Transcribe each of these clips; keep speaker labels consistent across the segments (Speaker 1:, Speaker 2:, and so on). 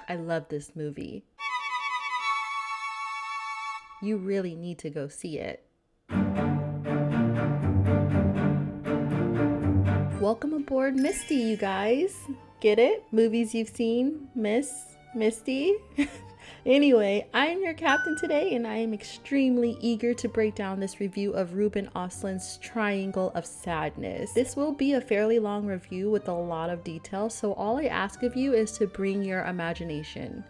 Speaker 1: I love this movie. You really need to go see it. Welcome aboard Misty, you guys. Get it? Movies you've seen? Misty? Anyway, I am your captain today, and I am extremely eager to break down this review of Ruben Östlund's Triangle of Sadness. This will be a fairly long review with a lot of detail, so all I ask of you is to bring your imagination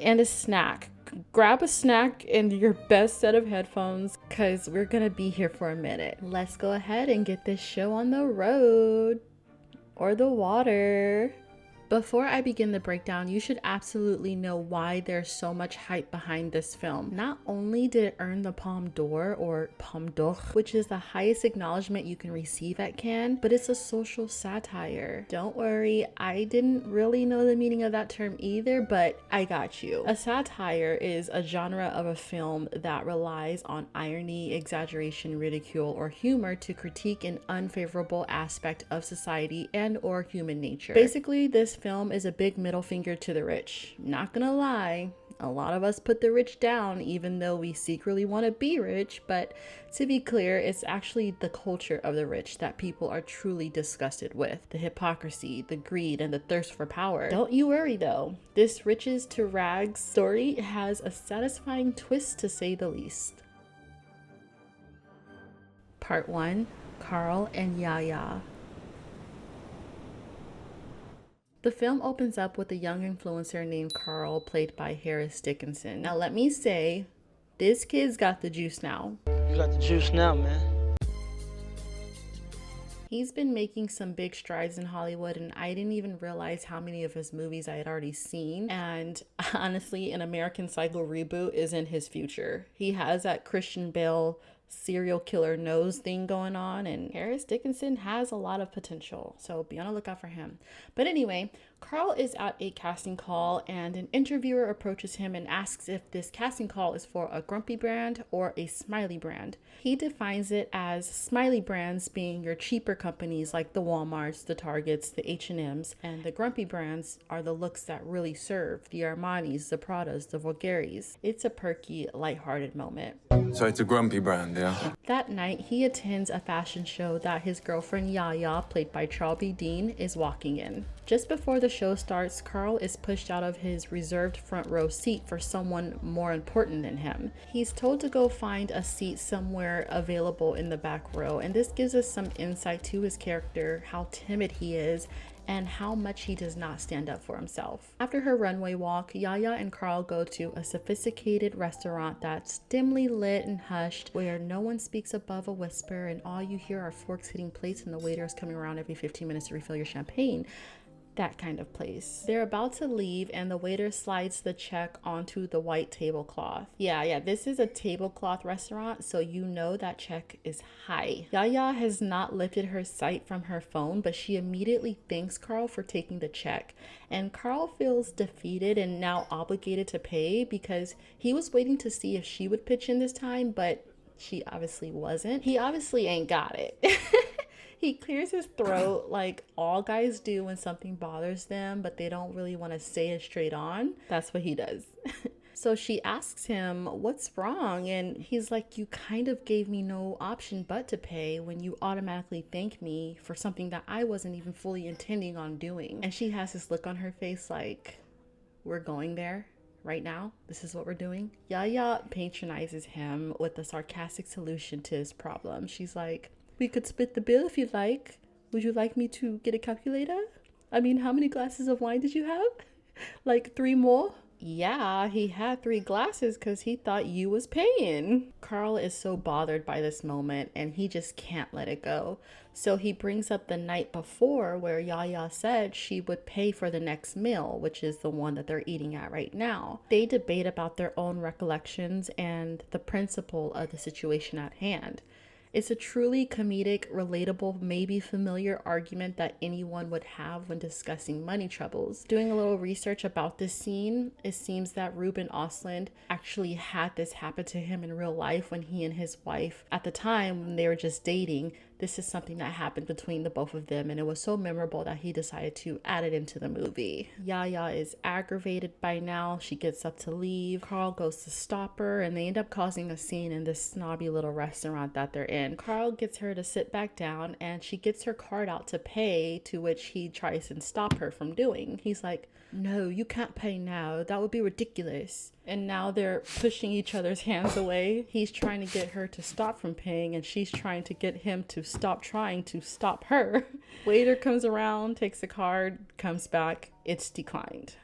Speaker 1: and a snack. Grab a snack and your best set of headphones, because we're gonna be here for a minute. Let's go ahead and get this show on the road or the water. Before I begin the breakdown, you should absolutely know why there's so much hype behind this film. Not only did it earn the Palme d'Or, or Palme d'Or, which is the highest acknowledgement you can receive at Cannes, but it's a social satire. Don't worry, I didn't really know the meaning of that term either, but I got you. A satire is a genre of a film that relies on irony, exaggeration, ridicule, or humor to critique an unfavorable aspect of society and or human nature. Basically, this film is a big middle finger to the rich. Not gonna lie, a lot of us put the rich down even though we secretly want to be rich, but to be clear, it's actually the culture of the rich that people are truly disgusted with. The hypocrisy, the greed, and the thirst for power. Don't you worry though, this riches to rags story has a satisfying twist, to say the least. Part 1. Carl and Yaya. The film opens up with a young influencer named Carl, played by Harris Dickinson. Now let me say, this kid's got the juice now.
Speaker 2: You got the juice now, man.
Speaker 1: He's been making some big strides in Hollywood, and I didn't even realize how many of his movies I had already seen. And honestly, an American Psycho reboot is in his future. He has that Christian Bale serial killer nose thing going on, and Harris Dickinson has a lot of potential, so be on the lookout for him. But anyway, Carl is at a casting call, and an interviewer approaches him and asks if this casting call is for a grumpy brand or a smiley brand. He defines it as smiley brands being your cheaper companies like the Walmarts, the Targets, the H&Ms, and the grumpy brands are the looks that really serve, the Armanis, the Pradas, the Bulgaris. It's a perky, lighthearted moment.
Speaker 3: So it's a grumpy brand, yeah?
Speaker 1: That night, he attends a fashion show that his girlfriend Yaya, played by Charlie Dean, is walking in. Just before the show starts, Carl is pushed out of his reserved front row seat for someone more important than him. He's told to go find a seat somewhere available in the back row, and this gives us some insight to his character, how timid he is, and how much he does not stand up for himself. After her runway walk, Yaya and Carl go to a sophisticated restaurant that's dimly lit and hushed, where no one speaks above a whisper and all you hear are forks hitting plates and the waiters coming around every 15 minutes to refill your champagne. That kind of place. They're about to leave and the waiter slides the check onto the white tablecloth. Yeah, this is a tablecloth restaurant, so you know that check is high. Yaya has not lifted her sight from her phone, but she immediately thanks Carl for taking the check. And Carl feels defeated and now obligated to pay, because he was waiting to see if she would pitch in this time, but she obviously wasn't. He obviously ain't got it. He clears his throat like all guys do when something bothers them, but they don't really want to say it straight on. That's what he does. So she asks him, what's wrong? And he's like, you kind of gave me no option but to pay when you automatically thank me for something that I wasn't even fully intending on doing. And she has this look on her face like, we're going there right now? This is what we're doing? Yaya patronizes him with a sarcastic solution to his problem. She's like, we could split the bill if you'd like. Would you like me to get a calculator? I mean, how many glasses of wine did you have? Like 3 more? Yeah, he had 3 glasses because he thought you was paying. Carl is so bothered by this moment and he just can't let it go. So he brings up the night before where Yaya said she would pay for the next meal, which is the one that they're eating at right now. They debate about their own recollections and the principle of the situation at hand. It's a truly comedic, relatable, maybe familiar argument that anyone would have when discussing money troubles. Doing a little research about this scene, it seems that Ruben Östlund actually had this happen to him in real life when he and his wife, at the time when they were just dating, this is something that happened between the both of them, and it was so memorable that he decided to add it into the movie. Yaya is aggravated by now. She gets up to leave. Carl goes to stop her, and they end up causing a scene in this snobby little restaurant that they're in. Carl gets her to sit back down, and she gets her card out to pay, to which he tries to stop her from doing. He's like, no, you can't pay now. That would be ridiculous. And now they're pushing each other's hands away. He's trying to get her to stop from paying, and she's trying to get him to stop trying to stop her. Waiter comes around, takes the card, comes back. It's declined.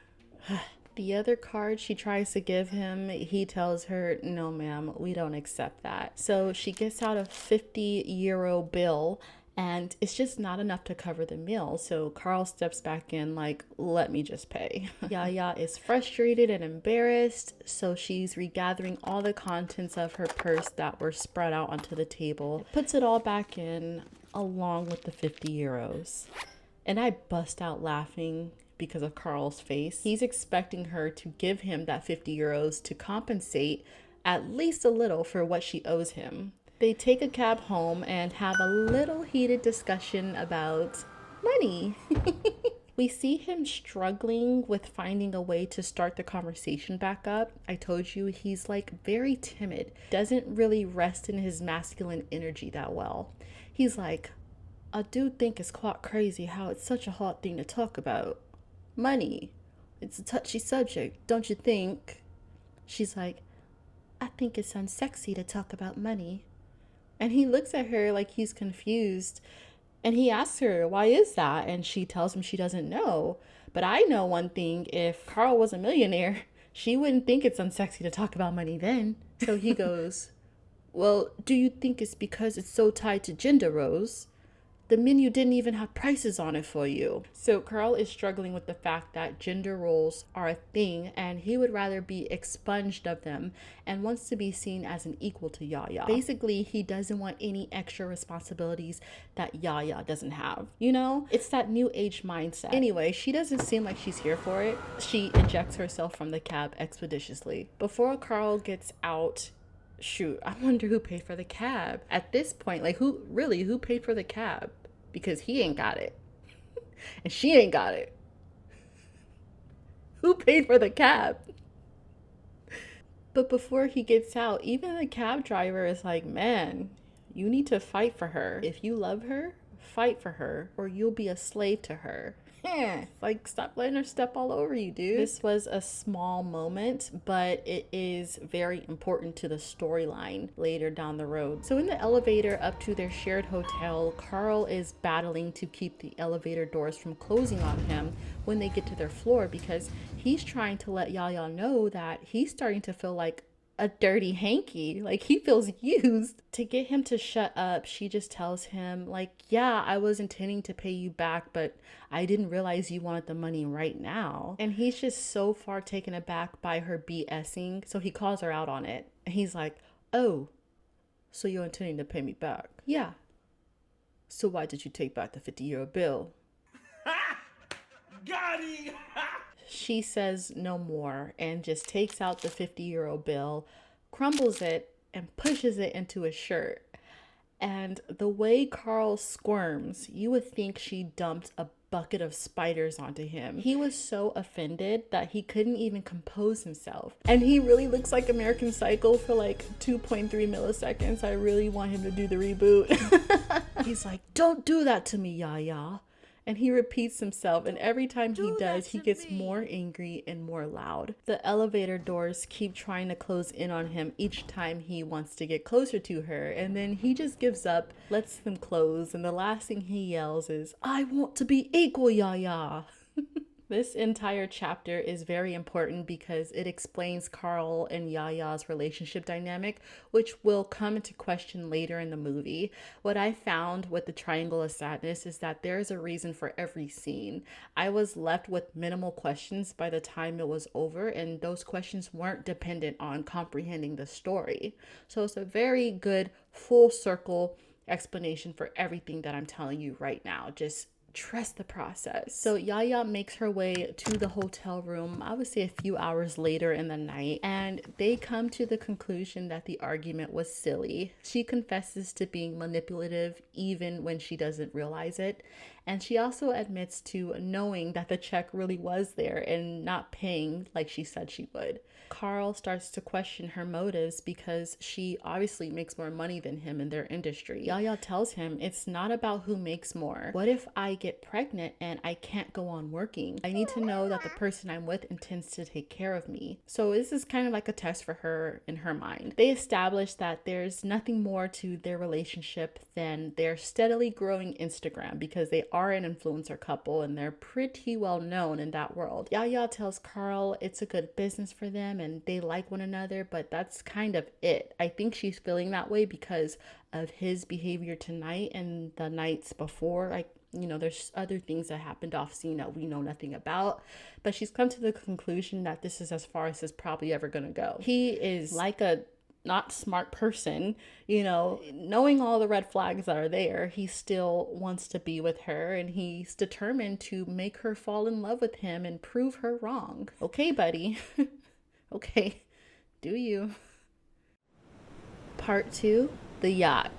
Speaker 1: The other card she tries to give him, he tells her, no ma'am, we don't accept that. So she gets out a 50 euro bill, and it's just not enough to cover the meal. So Carl steps back in like, let me just pay. Yaya is frustrated and embarrassed. So she's regathering all the contents of her purse that were spread out onto the table. Puts it all back in along with the 50 euros. And I bust out laughing because of Carl's face. He's expecting her to give him that 50 euros to compensate at least a little for what she owes him. They take a cab home and have a little heated discussion about money. We see him struggling with finding a way to start the conversation back up. I told you he's like very timid, doesn't really rest in his masculine energy that well. He's like, I do think it's quite crazy how it's such a hard thing to talk about. Money. It's a touchy subject, don't you think? She's like, I think it's unsexy to talk about money. And he looks at her like he's confused. And he asks her, why is that? And she tells him she doesn't know. But I know one thing, if Carl was a millionaire, she wouldn't think it's unsexy to talk about money then. So he goes, well, do you think it's because it's so tied to gender roles? The menu didn't even have prices on it for you. So Carl is struggling with the fact that gender roles are a thing, and he would rather be expunged of them and wants to be seen as an equal to Yaya. Basically, he doesn't want any extra responsibilities that Yaya doesn't have. You know, it's that new age mindset. Anyway, she doesn't seem like she's here for it. She ejects herself from the cab expeditiously. Before Carl gets out, shoot, I wonder who paid for the cab. At this point, like who paid for the cab? Because he ain't got it. And she ain't got it. Who paid for the cab? But before he gets out, even the cab driver is like, man, you need to fight for her. If you love her, fight for her, or you'll be a slave to her. Like, stop letting her step all over you, dude. This was a small moment, but it is very important to the storyline later down the road. So in the elevator up to their shared hotel, Carl is battling to keep the elevator doors from closing on him when they get to their floor, because he's trying to let Yaya know that he's starting to feel like a dirty hanky, like he feels used. To get him to shut up, she just tells him like, yeah, I was intending to pay you back, but I didn't realize you wanted the money right now. And he's just so far taken aback by her BSing, so he calls her out on it. And he's like, oh, so you're intending to pay me back? Yeah. So why did you take back the 50-euro bill? Got him! She says no more and just takes out the 50-euro bill, crumbles it, and pushes it into his shirt. And the way Carl squirms, you would think she dumped a bucket of spiders onto him. He was so offended that he couldn't even compose himself. And he really looks like American Psycho for like 2.3 milliseconds. I really want him to do the reboot. He's like, don't do that to me, Yaya. And he repeats himself, and every time he does, he gets more angry and more loud. The elevator doors keep trying to close in on him each time he wants to get closer to her, and then he just gives up, lets them close, and the last thing he yells is, I want to be equal, Yaya. This entire chapter is very important because it explains Carl and Yaya's relationship dynamic, which will come into question later in the movie. What I found with the Triangle of Sadness is that there's a reason for every scene. I was left with minimal questions by the time it was over, and those questions weren't dependent on comprehending the story. So it's a very good full circle explanation for everything that I'm telling you right now. Just trust the process. So Yaya makes her way to the hotel room, I would say a few hours later in the night, and they come to the conclusion that the argument was silly. She confesses to being manipulative even when she doesn't realize it. And she also admits to knowing that the check really was there and not paying like she said she would. Carl starts to question her motives because she obviously makes more money than him in their industry. Yaya tells him it's not about who makes more. What if I get pregnant and I can't go on working? I need to know that the person I'm with intends to take care of me. So this is kind of like a test for her in her mind. They establish that there's nothing more to their relationship than their steadily growing Instagram, because they are an influencer couple and they're pretty well known in that world. Yaya tells Carl it's a good business for them and they like one another, but that's kind of it. I think she's feeling that way because of his behavior tonight and the nights before. Like, you know, there's other things that happened off scene that we know nothing about, but she's come to the conclusion that this is as far as it's probably ever gonna go. He is like a not smart person, you know, knowing all the red flags that are there, he still wants to be with her and he's determined to make her fall in love with him and prove her wrong. Okay, buddy. Okay, do you. Part 2, the yacht.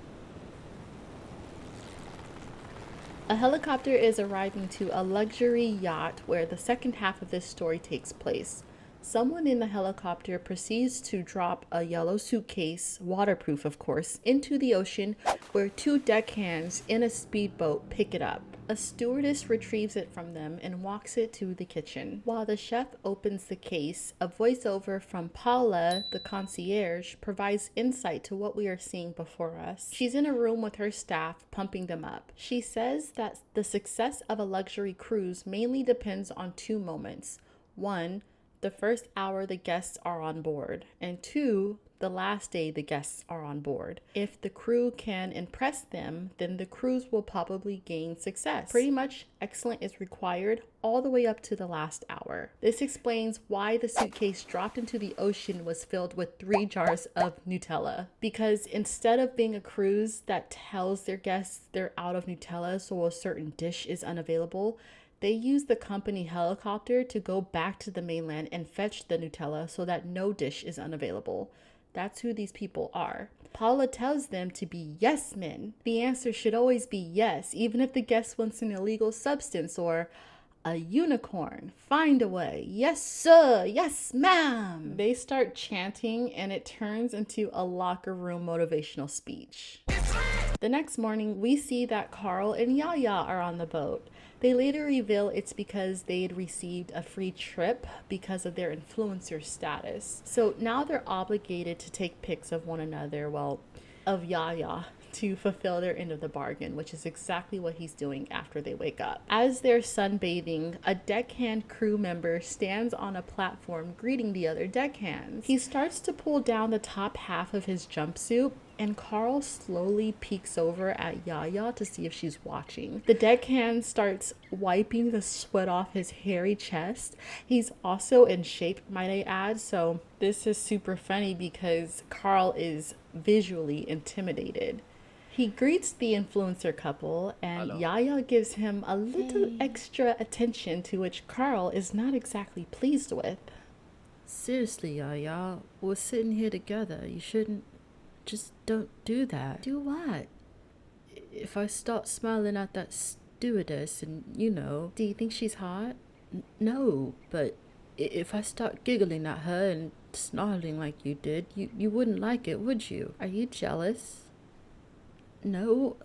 Speaker 1: A helicopter is arriving to a luxury yacht where the second half of this story takes place. Someone in the helicopter proceeds to drop a yellow suitcase, waterproof of course, into the ocean where two deckhands in a speedboat pick it up. A stewardess retrieves it from them and walks it to the kitchen. While the chef opens the case, a voiceover from Paula, the concierge, provides insight to what we are seeing before us. She's in a room with her staff, pumping them up. She says that the success of a luxury cruise mainly depends on two moments. One, the first hour the guests are on board, and two, the last day the guests are on board. If the crew can impress them, then the cruise will probably gain success. Pretty much excellent is required all the way up to the last hour. This explains why the suitcase dropped into the ocean was filled with 3 jars of Nutella. Because instead of being a cruise that tells their guests they're out of Nutella so a certain dish is unavailable, they use the company helicopter to go back to the mainland and fetch the Nutella so that no dish is unavailable. That's who these people are. Paula tells them to be yes men. The answer should always be yes, even if the guest wants an illegal substance or a unicorn. Find a way. Yes, sir. Yes, ma'am. They start chanting and it turns into a locker room motivational speech. The next morning, we see that Carl and Yaya are on the boat. They later reveal it's because they had received a free trip because of their influencer status. So now they're obligated to take pics of one another, well, of Yaya, to fulfill their end of the bargain, which is exactly what he's doing after they wake up. As they're sunbathing, a deckhand crew member stands on a platform greeting the other deckhands. He starts to pull down the top half of his jumpsuit, and Carl slowly peeks over at Yaya to see if she's watching. The deckhand starts wiping the sweat off his hairy chest. He's also in shape, might I add, so this is super funny because Carl is visually intimidated. He greets the influencer couple and Yaya gives him a little extra attention, to which Carl is not exactly pleased with.
Speaker 4: Seriously, Yaya, we're sitting here together. You shouldn't. Just don't do that.
Speaker 1: Do what?
Speaker 4: If I start smiling at that stewardess and, you know...
Speaker 1: Do you think she's hot?
Speaker 4: No, but if I start giggling at her and snarling like you did, you wouldn't like it, would you?
Speaker 1: Are you jealous?
Speaker 4: No.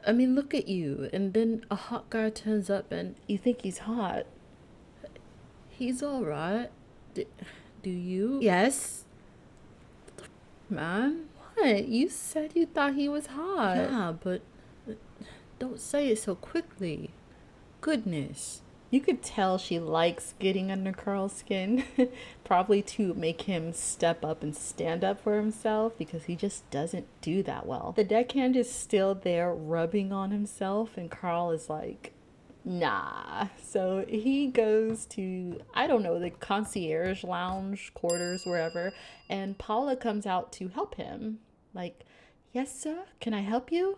Speaker 4: I mean, look at you, and then a hot guy turns up and...
Speaker 1: You think he's hot?
Speaker 4: He's alright. Do you?
Speaker 1: Yes.
Speaker 4: Man?
Speaker 1: What? You said you thought he was hot.
Speaker 4: Yeah, but don't say it so quickly. Goodness.
Speaker 1: You could tell she likes getting under Carl's skin, probably to make him step up and stand up for himself, because he just doesn't do that well. The deckhand is still there rubbing on himself, and Carl is like, nah. So he goes to, I don't know, the concierge lounge, quarters, wherever, and Paula comes out to help him. Like, yes, sir, can I help you?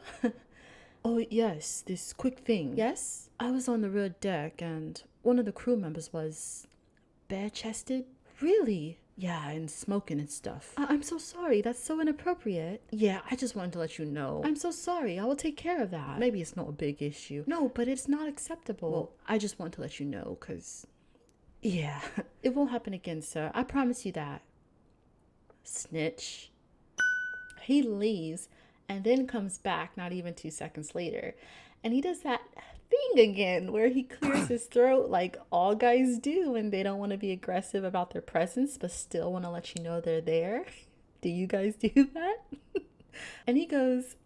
Speaker 1: Oh, yes, this quick thing. Yes? I was on the rear deck and one of the crew members was bare-chested. Really? Yeah, and smoking and stuff. I'm so sorry. That's so inappropriate. Yeah, I just wanted to let you know. I'm so sorry. I will take care of that. Maybe it's not a big issue. No, but it's not acceptable. Well, I just want to let you know because, yeah, it won't happen again, sir. I promise you that. Snitch. He leaves and then comes back not even 2 seconds later. And he does that thing again where he clears his throat like all guys do when they don't want to be aggressive about their presence but still want to let you know they're there. Do you guys do that? And he goes,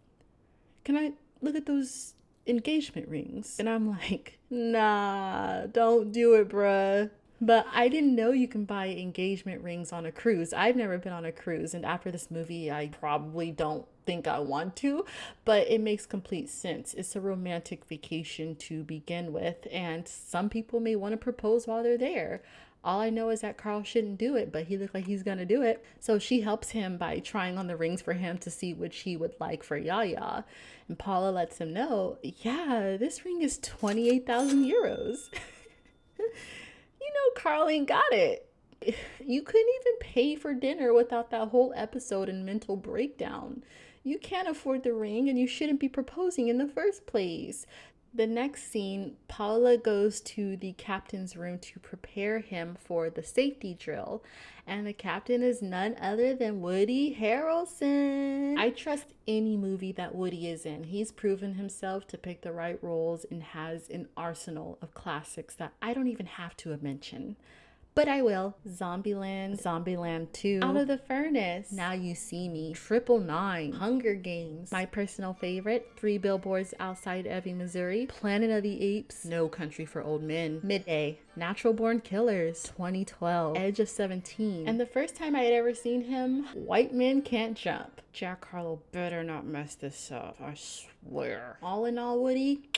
Speaker 1: "Can I look at those engagement rings?" And I'm like, "Nah, don't do it, bruh." But I didn't know you can buy engagement rings on a cruise. I've never been on a cruise, and after this movie, I probably don't think I want to, but it makes complete sense. It's a romantic vacation to begin with, and some people may want to propose while they're there. All I know is that Carl shouldn't do it, but he looked like he's gonna do it. So she helps him by trying on the rings for him to see which he would like for Yaya. And Paula lets him know, yeah, this ring is 28,000 euros. You know Carl ain't got it. You couldn't even pay for dinner without that whole episode and mental breakdown. You can't afford the ring and you shouldn't be proposing in the first place. The next scene, Paula goes to the captain's room to prepare him for the safety drill. And the captain is none other than Woody Harrelson. I trust any movie that Woody is in. He's proven himself to pick the right roles and has an arsenal of classics that I don't even have to mention. But I will. Zombieland, Zombieland 2, Out of the Furnace, Now You See Me, 999, Hunger Games, my personal favorite, 3 Billboards Outside Ebbing, Missouri, Planet of the Apes, No Country for Old Men, Midday, Natural Born Killers, 2012, Edge of 17, and the first time I had ever seen him, White Men Can't Jump. Jack Harlow better not mess this up, I swear. All in all, Woody,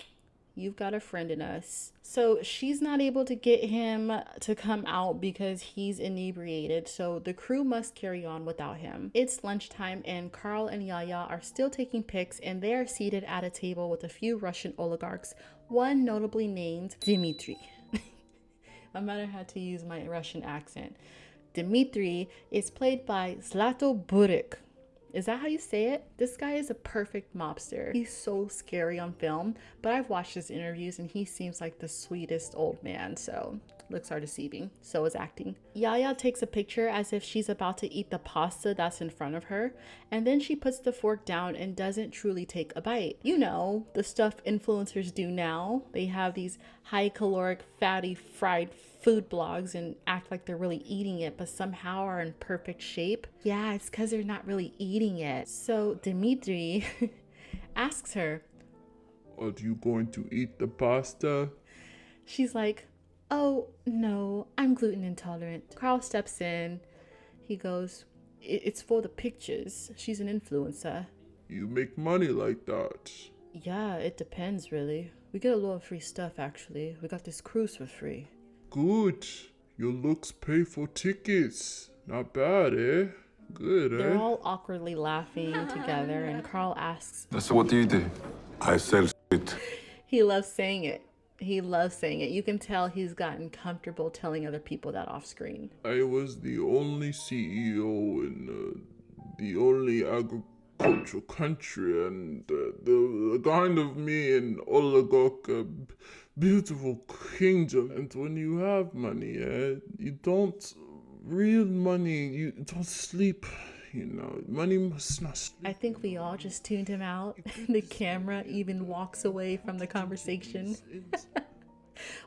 Speaker 1: you've got a friend in us. So she's not able to get him to come out because he's inebriated. So the crew must carry on without him. It's lunchtime and Carl and Yaya are still taking pics and they are seated at a table with a few Russian oligarchs, one notably named Dmitry. My mother had to use my Russian accent. Dmitry is played by Zlato Burek. Is that how you say it? This guy is a perfect mobster. He's so scary on film, but I've watched his interviews and he seems like the sweetest old man, so looks are deceiving. So is acting. Yaya takes a picture as if she's about to eat the pasta that's in front of her, and then she puts the fork down and doesn't truly take a bite. You know, the stuff influencers do now. They have these high caloric, fatty, fried food blogs and act like they're really eating it, but somehow are in perfect shape. Yeah, it's because they're not really eating it. So Dmitry asks her,
Speaker 5: "Are you going to eat the pasta?"
Speaker 1: She's like, "Oh, no, I'm gluten intolerant." Carl steps in. He goes, "It's for the pictures. She's an influencer."
Speaker 5: "You make money like that?"
Speaker 1: "Yeah, it depends, really. We get a lot of free stuff, actually. We got this cruise for free."
Speaker 5: "Good. Your looks pay for tickets. Not bad, eh? Good,
Speaker 1: They're
Speaker 5: eh?"
Speaker 1: all awkwardly laughing together, and Carl asks,
Speaker 3: So what do? I sell shit.
Speaker 1: he loves saying it. He loves saying it. You can tell he's gotten comfortable telling other people that off screen.
Speaker 5: "I was the only CEO in the only agricultural country, and the kind of me in oligarch beautiful kingdom. And when you have money, you don't real money. You don't sleep. You know, money must not sleep."
Speaker 1: I think we all just tuned him out. The camera even walks away from the conversation.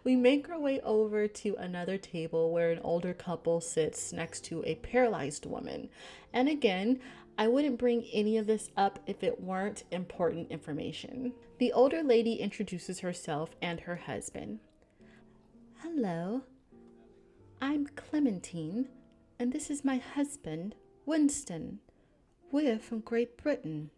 Speaker 1: We make our way over to another table where an older couple sits next to a paralyzed woman. And again, I wouldn't bring any of this up if it weren't important information. The older lady introduces herself and her husband. "Hello, I'm Clementine, and this is my husband, Winston. We're from Great Britain."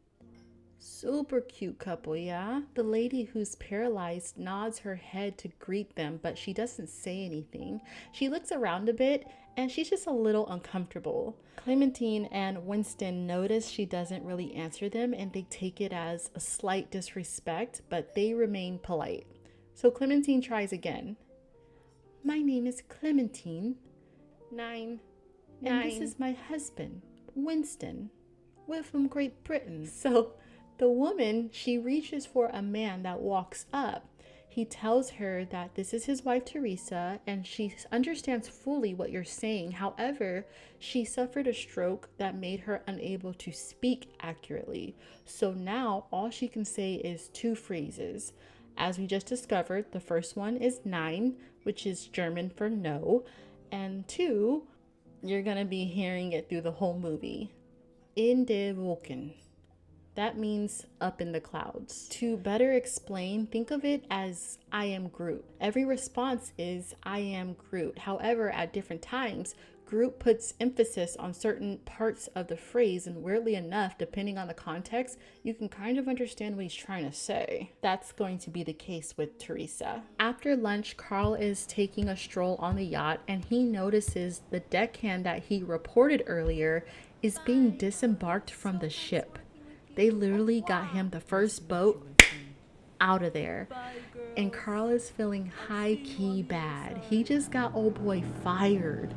Speaker 1: Super cute couple, yeah? The lady who's paralyzed nods her head to greet them, but she doesn't say anything. She looks around a bit and she's just a little uncomfortable. Clementine and Winston notice she doesn't really answer them, and they take it as a slight disrespect, but they remain polite. So Clementine tries again. My name is Clementine. 9. And this is my husband, Winston. We're from Great Britain. So the woman, she reaches for a man that walks up. He tells her that this is his wife, Teresa, and she understands fully what you're saying. However, she suffered a stroke that made her unable to speak accurately. So now all she can say is 2 phrases. As we just discovered, the first one is 9, which is German for no, and 2, you're going to be hearing it through the whole movie. In der Wolken. That means up in the clouds. To better explain, think of it as I am Groot. Every response is I am Groot. However, at different times, Groot puts emphasis on certain parts of the phrase, and weirdly enough, depending on the context, you can kind of understand what he's trying to say. That's going to be the case with Teresa. After lunch, Carl is taking a stroll on the yacht, and he notices the deckhand that he reported earlier is being disembarked from the ship. They literally got him the first boat out of there. And Carl is feeling high-key bad. He just got old boy fired.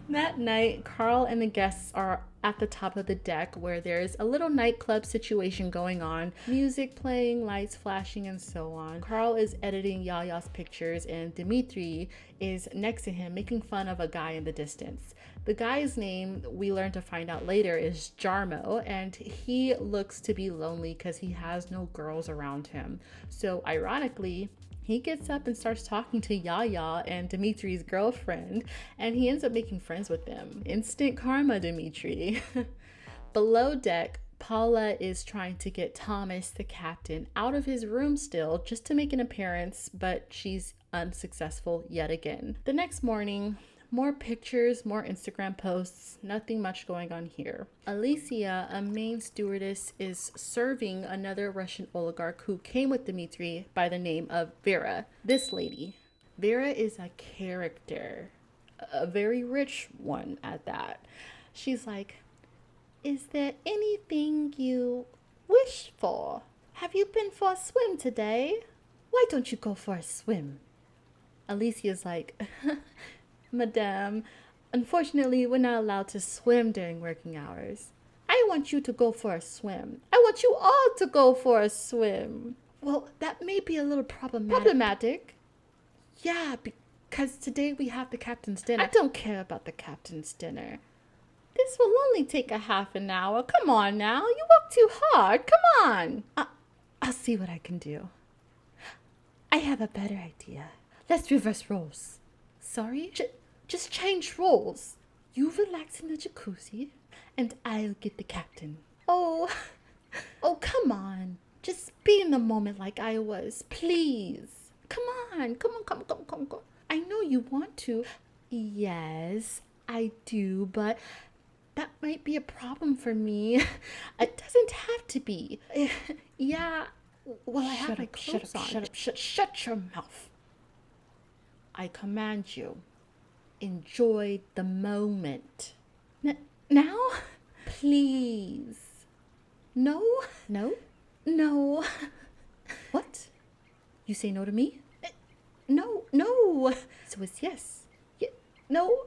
Speaker 1: That night, Carl and the guests are at the top of the deck where there's a little nightclub situation going on. Music playing, lights flashing, and so on. Carl is editing Yaya's pictures, and Dimitri is next to him making fun of a guy in the distance. The guy's name, we learn to find out later, is Jarmo, and he looks to be lonely because he has no girls around him. So ironically, he gets up and starts talking to Yaya and Dimitri's girlfriend, and he ends up making friends with them. Instant karma, Dimitri. Below deck, Paula is trying to get Thomas, the captain, out of his room still just to make an appearance, but she's unsuccessful yet again. The next morning, more pictures, more Instagram posts, nothing much going on here. Alicia, a main stewardess, is serving another Russian oligarch who came with Dmitri by the name of Vera. This lady. Vera is a character, a very rich one at that. She's like, is there anything you wish for? Have you been for a swim today? Why don't you go for a swim? Alicia's like, Madame, unfortunately, we're not allowed to swim during working hours. I want you to go for a swim. I want you all to go for a swim. Well, that may be a little problematic. Yeah, because today we have the captain's dinner. I don't care about the captain's dinner. This will only take a half an hour. Come on now. You work too hard. Come on. I'll see what I can do. I have a better idea. Let's reverse roles. Sorry? Just change roles. You relax in the jacuzzi, and I'll get the captain. Oh, come on. Just be in the moment like I was, please. Come on. I know you want to. Yes, I do, but that might be a problem for me. It doesn't have to be. Yeah, well, I have my clothes on. Shut your mouth. I command you. Enjoy the moment. Now? Please. No? No. What? You say no to me? No. So it's yes. No.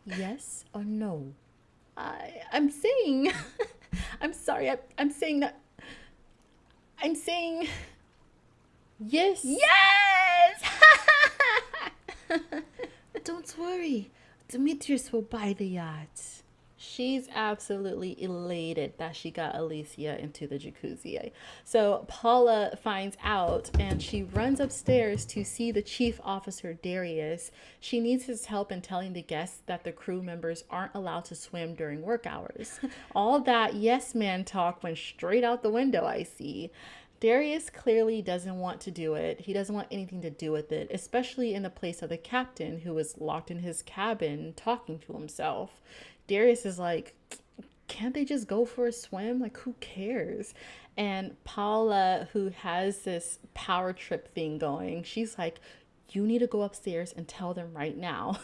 Speaker 1: Yes or no? I'm saying... I'm sorry, I'm saying that... I'm saying... Yes! Yes! Don't worry, Demetrius will buy the yacht. She's absolutely elated that she got Alicia into the jacuzzi. So Paula finds out and she runs upstairs to see the chief officer, Darius. She needs his help in telling the guests that the crew members aren't allowed to swim during work hours. All that yes man talk went straight out the window, I see. Darius clearly doesn't want to do it. He doesn't want anything to do with it, especially in the place of the captain who was locked in his cabin talking to himself. Darius is like, can't they just go for a swim? Like, who cares? And Paula, who has this power trip thing going, she's like, you need to go upstairs and tell them right now.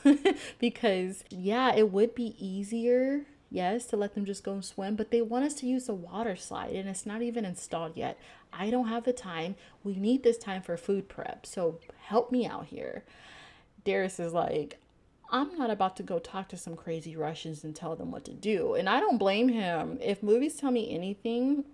Speaker 1: Because yeah, it would be easier, yes, to let them just go and swim, but they want us to use the water slide and it's not even installed yet. I don't have the time. We need this time for food prep, so help me out here. Darius is like, I'm not about to go talk to some crazy Russians and tell them what to do. And I don't blame him. If movies tell me anything,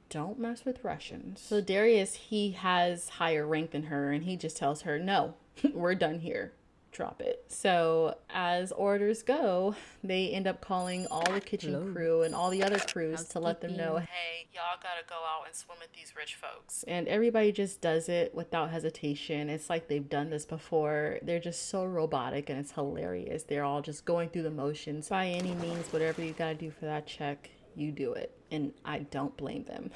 Speaker 1: don't mess with Russians. So Darius, he has higher rank than her, and he just tells her, no, we're done here. Drop it. So as orders go, they end up calling all the kitchen crew and all the other crews to let them know, hey, y'all gotta go out and swim with these rich folks. And everybody just does it without hesitation. It's like they've done this before. They're just so robotic and it's hilarious. They're all just going through the motions. By any means, whatever you gotta do for that check, you do it. And I don't blame them.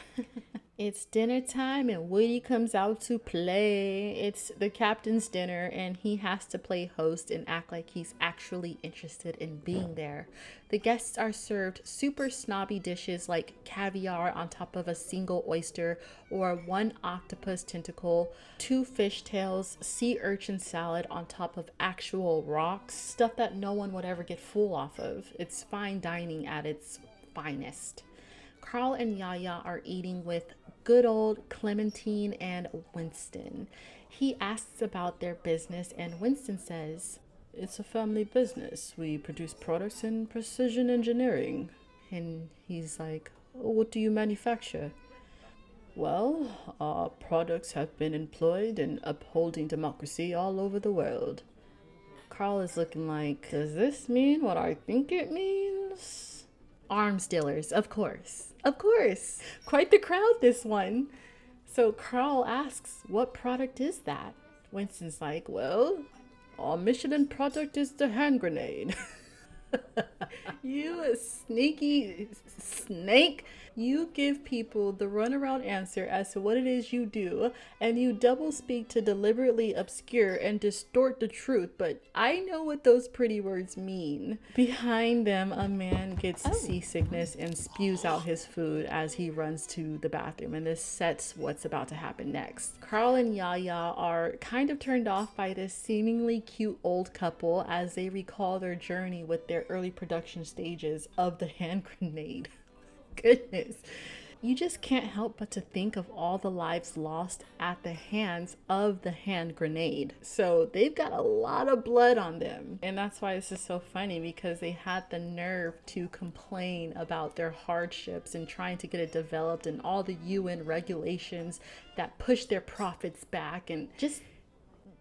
Speaker 1: It's dinner time and Woody comes out to play. It's the captain's dinner and he has to play host and act like he's actually interested in being there. The guests are served super snobby dishes like caviar on top of a single oyster or one octopus tentacle, 2 fish tails, sea urchin salad on top of actual rocks, stuff that no one would ever get full off of. It's fine dining at its finest. Carl and Yaya are eating with good old Clementine and Winston. He asks about their business and Winston says, it's a family business. We produce products in precision engineering. And he's like, what do you manufacture? Well, our products have been employed in upholding democracy all over the world. Carl is looking like, does this mean what I think it means? Arms dealers, of course. Of course. Quite the crowd, this one. So Carl asks, what product is that? Winston's like, well, our Michelin product is the hand grenade. You a sneaky snake. You give people the runaround answer as to what it is you do, and you double speak to deliberately obscure and distort the truth, but I know what those pretty words mean. Behind them, a man gets seasickness and spews out his food as he runs to the bathroom, and this sets what's about to happen next. Carl and Yaya are kind of turned off by this seemingly cute old couple as they recall their journey with their early production stages of the hand grenade. Goodness, you just can't help but to think of all the lives lost at the hands of the hand grenade. So they've got a lot of blood on them, and that's why this is so funny, because they had the nerve to complain about their hardships and trying to get it developed and all the UN regulations that push their profits back, and just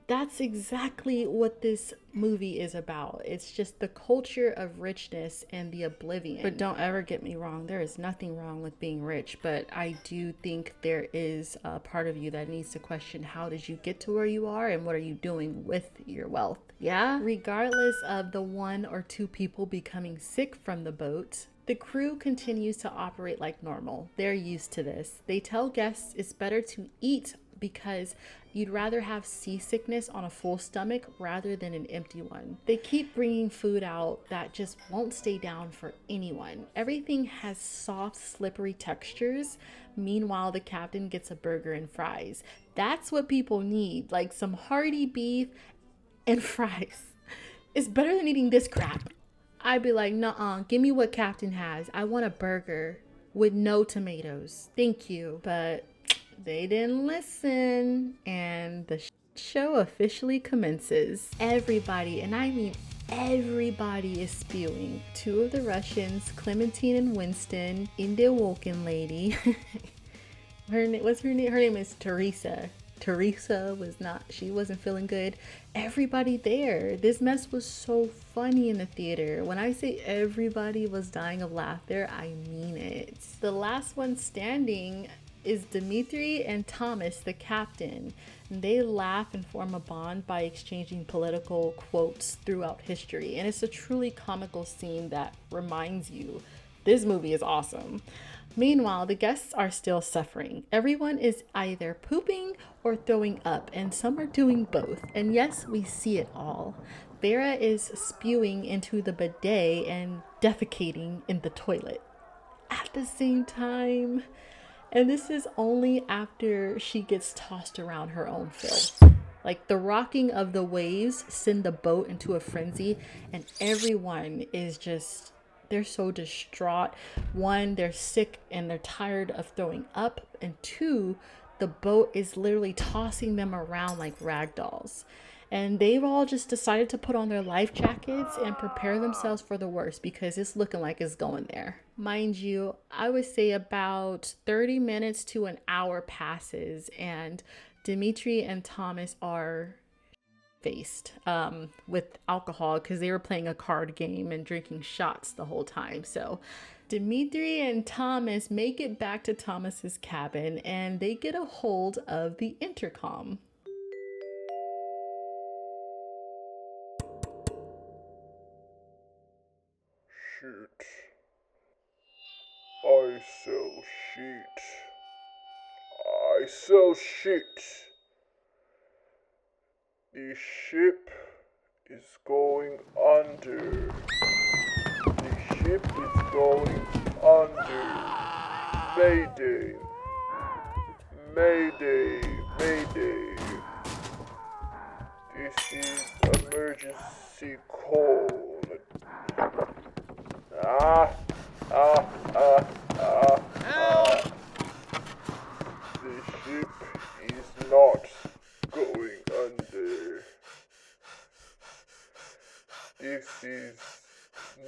Speaker 1: that's exactly what this movie is about. It's just the culture of richness and the oblivion. But don't ever get me wrong, there is nothing wrong with being rich, but I do think there is a part of you that needs to question, how did you get to where you are and what are you doing with your wealth? Yeah? Regardless of the 1 or 2 people becoming sick from the boat, the crew continues to operate like normal. They're used to this. They tell guests it's better to eat because you'd rather have seasickness on a full stomach rather than an empty one. They keep bringing food out that just won't stay down for anyone. Everything has soft, slippery textures. Meanwhile, the captain gets a burger and fries. That's what people need, like some hearty beef and fries. It's better than eating this crap. I'd be like, nuh-uh, give me what Captain has. I want a burger with no tomatoes. Thank you. But they didn't listen, and the show officially commences. Everybody, and I mean everybody, is spewing. 2 of the Russians, Clementine and Winston, in the Woken lady. What's her name? Her name is Teresa. Teresa she wasn't feeling good. Everybody there. This mess was so funny in the theater. When I say everybody was dying of laughter, I mean it. The last one standing is Dmitri and Thomas, the captain. They laugh and form a bond by exchanging political quotes throughout history. And it's a truly comical scene that reminds you, this movie is awesome. Meanwhile, the guests are still suffering. Everyone is either pooping or throwing up, and some are doing both. And yes, we see it all. Vera is spewing into the bidet and defecating in the toilet at the same time. And this is only after she gets tossed around her own filth. Like the rocking of the waves send the boat into a frenzy, and everyone is just, they're so distraught. One, they're sick and they're tired of throwing up, and two, the boat is literally tossing them around like rag dolls. And they've all just decided to put on their life jackets and prepare themselves for the worst because it's looking like it's going there. Mind you, I would say about 30 minutes to an hour passes, and Dimitri and Thomas are faced with alcohol because they were playing a card game and drinking shots the whole time. So Dimitri and Thomas make it back to Thomas's cabin and they get a hold of the intercom.
Speaker 5: Shoot. I sell shit. I sell shit. The ship is going under. The ship is going under. Mayday. Mayday. Mayday. This is emergency call. The ship is not going under. This is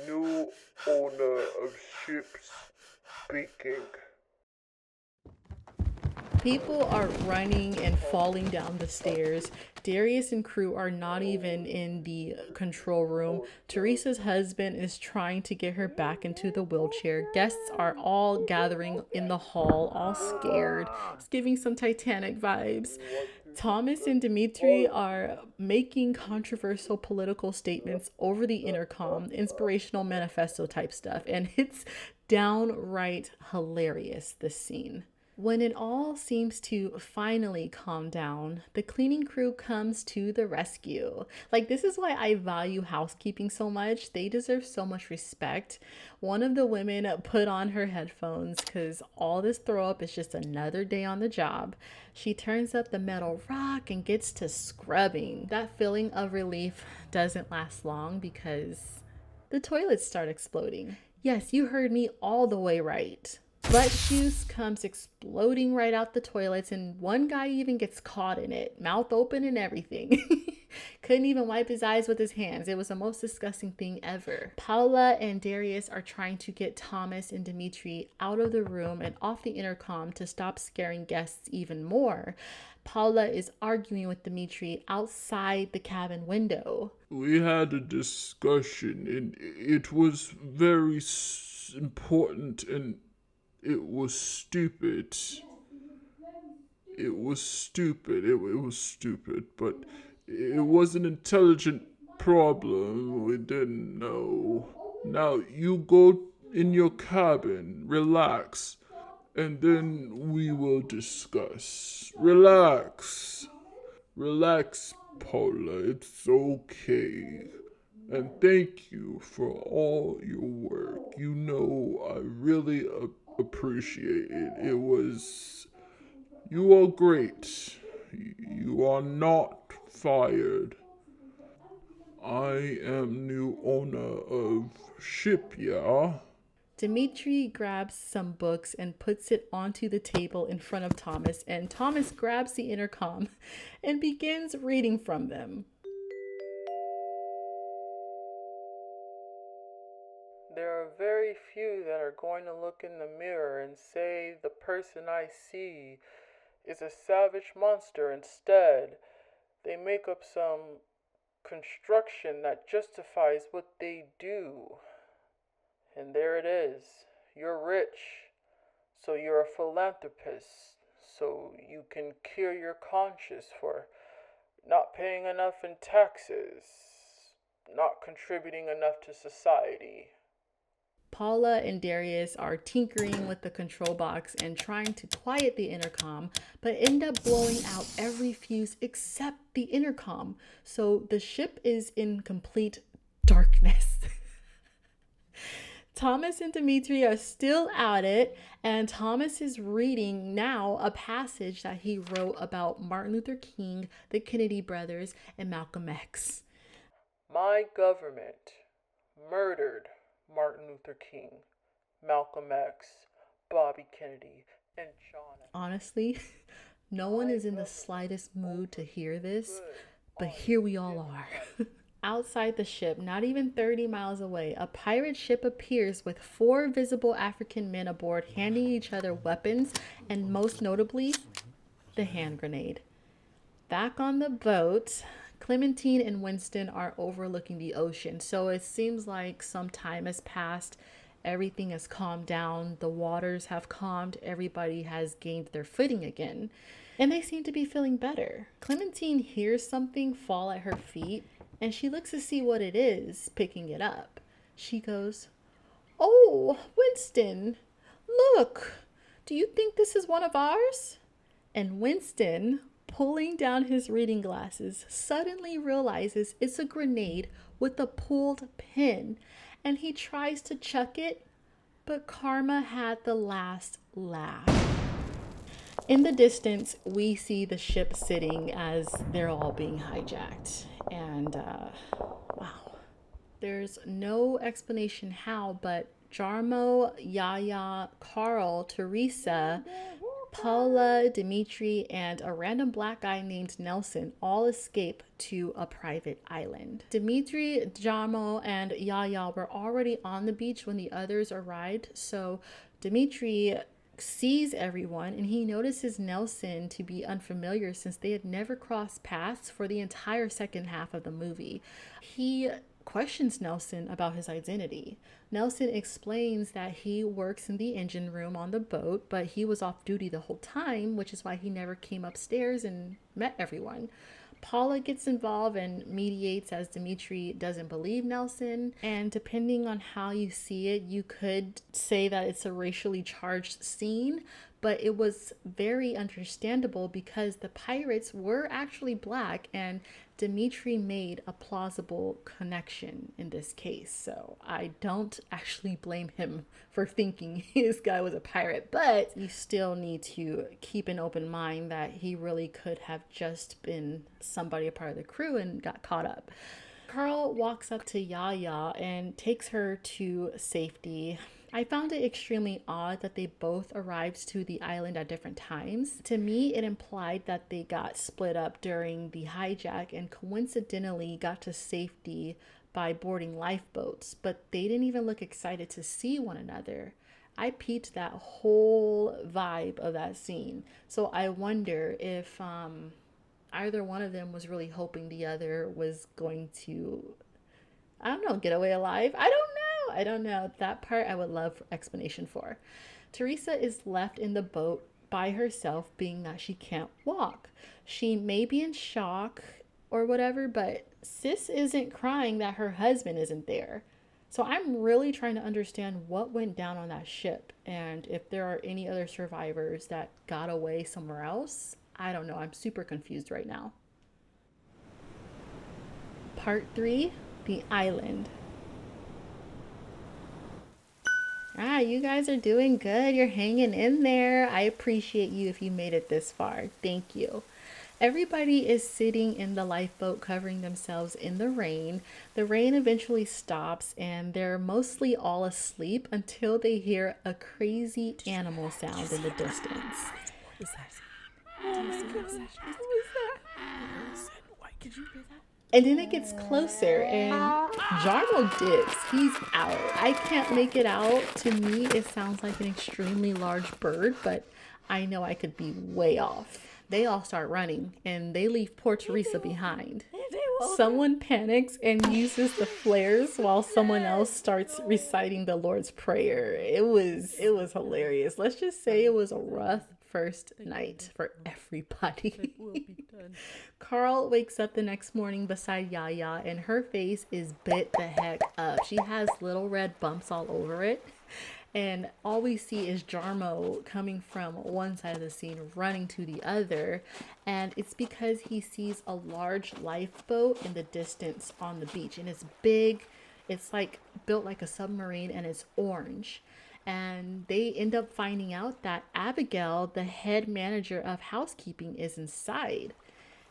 Speaker 5: new owner of ships speaking.
Speaker 1: People are running and falling down the stairs. Darius and crew are not even in the control room. Teresa's husband is trying to get her back into the wheelchair. Guests are all gathering in the hall, all scared. It's giving some Titanic vibes. Thomas and Dimitri are making controversial political statements over the intercom, inspirational manifesto type stuff, and it's downright hilarious, this scene. When it all seems to finally calm down, the cleaning crew comes to the rescue. Like, this is why I value housekeeping so much. They deserve so much respect. One of the women put on her headphones because all this throw up is just another day on the job. She turns up the metal rock and gets to scrubbing. That feeling of relief doesn't last long because the toilets start exploding. Yes, you heard me all the way right. Butt juice comes exploding right out the toilets, and one guy even gets caught in it, mouth open and everything. Couldn't even wipe his eyes with his hands. It was the most disgusting thing ever. Paula and Darius are trying to get Thomas and Dimitri out of the room and off the intercom to stop scaring guests even more. Paula is arguing with Dimitri outside the cabin window.
Speaker 5: We had a discussion and it was very important and it was stupid. It was stupid. It was stupid, but it was an intelligent problem. We didn't know. Now you go in your cabin, relax, and then we will discuss. Relax. Relax, Paula. It's okay. And thank you for all your work. You know, I really appreciate it. You are great. You are not fired. I am new owner of ship, yeah?
Speaker 1: Dimitri grabs some books and puts it onto the table in front of Thomas, and Thomas grabs the intercom and begins reading from them.
Speaker 6: There are very few that are going to look in the mirror and say the person I see is a savage monster. Instead, they make up some construction that justifies what they do. And there it is. You're rich, so you're a philanthropist, so you can cure your conscience for not paying enough in taxes, not contributing enough to society.
Speaker 1: Paula and Darius are tinkering with the control box and trying to quiet the intercom, but end up blowing out every fuse except the intercom. So the ship is in complete darkness. Thomas and Dimitri are still at it, and Thomas is reading now a passage that he wrote about Martin Luther King, the Kennedy brothers, and Malcolm X.
Speaker 6: My government murdered Martin Luther King, Malcolm X, Bobby Kennedy, and John F.
Speaker 1: Honestly, no one is in the slightest mood to hear this, but here we all are. Outside the ship, not even 30 miles away, a pirate ship appears with 4 visible African men aboard, handing each other weapons, and most notably, the hand grenade. Back on the boat, Clementine and Winston are overlooking the ocean, so it seems like some time has passed. Everything has calmed down, the waters have calmed, everybody has gained their footing again, and they seem to be feeling better. Clementine hears something fall at her feet, and she looks to see what it is, picking it up. She goes, "Oh, Winston, look, do you think this is one of ours?" And Winston, pulling down his reading glasses, suddenly realizes it's a grenade with a pulled pin, and he tries to chuck it, but Karma had the last laugh. In the distance, we see the ship sitting as they're all being hijacked. And, wow. There's no explanation how, but Jarmo, Yaya, Carl, Teresa, Paula, Dimitri, and a random black guy named Nelson all escape to a private island. Dimitri, Jarmo, and Yaya were already on the beach when the others arrived, so Dimitri sees everyone and he notices Nelson to be unfamiliar since they had never crossed paths for the entire second half of the movie. He questions Nelson about his identity. Nelson explains that he works in the engine room on the boat, but he was off duty the whole time, which is why he never came upstairs and met everyone. Paula gets involved and mediates as Dimitri doesn't believe Nelson. And depending on how you see it, you could say that it's a racially charged scene, but it was very understandable because the pirates were actually black and Dimitri made a plausible connection in this case. So I don't actually blame him for thinking this guy was a pirate, but you still need to keep an open mind that he really could have just been somebody a part of the crew and got caught up. Carl walks up to Yaya and takes her to safety. I found it extremely odd that they both arrived to the island at different times. To me, it implied that they got split up during the hijack and coincidentally got to safety by boarding lifeboats, but they didn't even look excited to see one another. I peeped that whole vibe of that scene. So I wonder if either one of them was really hoping the other was going to, I don't know, get away alive. I don't know. That part I would love explanation for. Teresa is left in the boat by herself, being that she can't walk. She may be in shock or whatever, but sis isn't crying that her husband isn't there. So I'm really trying to understand what went down on that ship and if there are any other survivors that got away somewhere else. I don't know. I'm super confused right now. Part 3, the island. You guys are doing good. You're hanging in there. I appreciate you if you made it this far. Thank you. Everybody is sitting in the lifeboat covering themselves in the rain. The rain eventually stops and they're mostly all asleep until they hear a crazy animal sound in the distance. What was that? Did you hear that? And then it gets closer and Jarmo dips. He's out. I can't make it out. To me, it sounds like an extremely large bird, but I know I could be way off. They all start running and they leave poor Teresa behind. Someone panics and uses the flares while someone else starts reciting the Lord's Prayer. It was hilarious. Let's just say it was a rough first night for everybody. Carl wakes up the next morning beside Yaya and her face is bit the heck up. She has little red bumps all over it. And all we see is Jarmo coming from one side of the scene, running to the other. And it's because he sees a large lifeboat in the distance on the beach. And it's big, It's like built like a submarine and it's orange. And they end up finding out that Abigail, the head manager of housekeeping, is inside.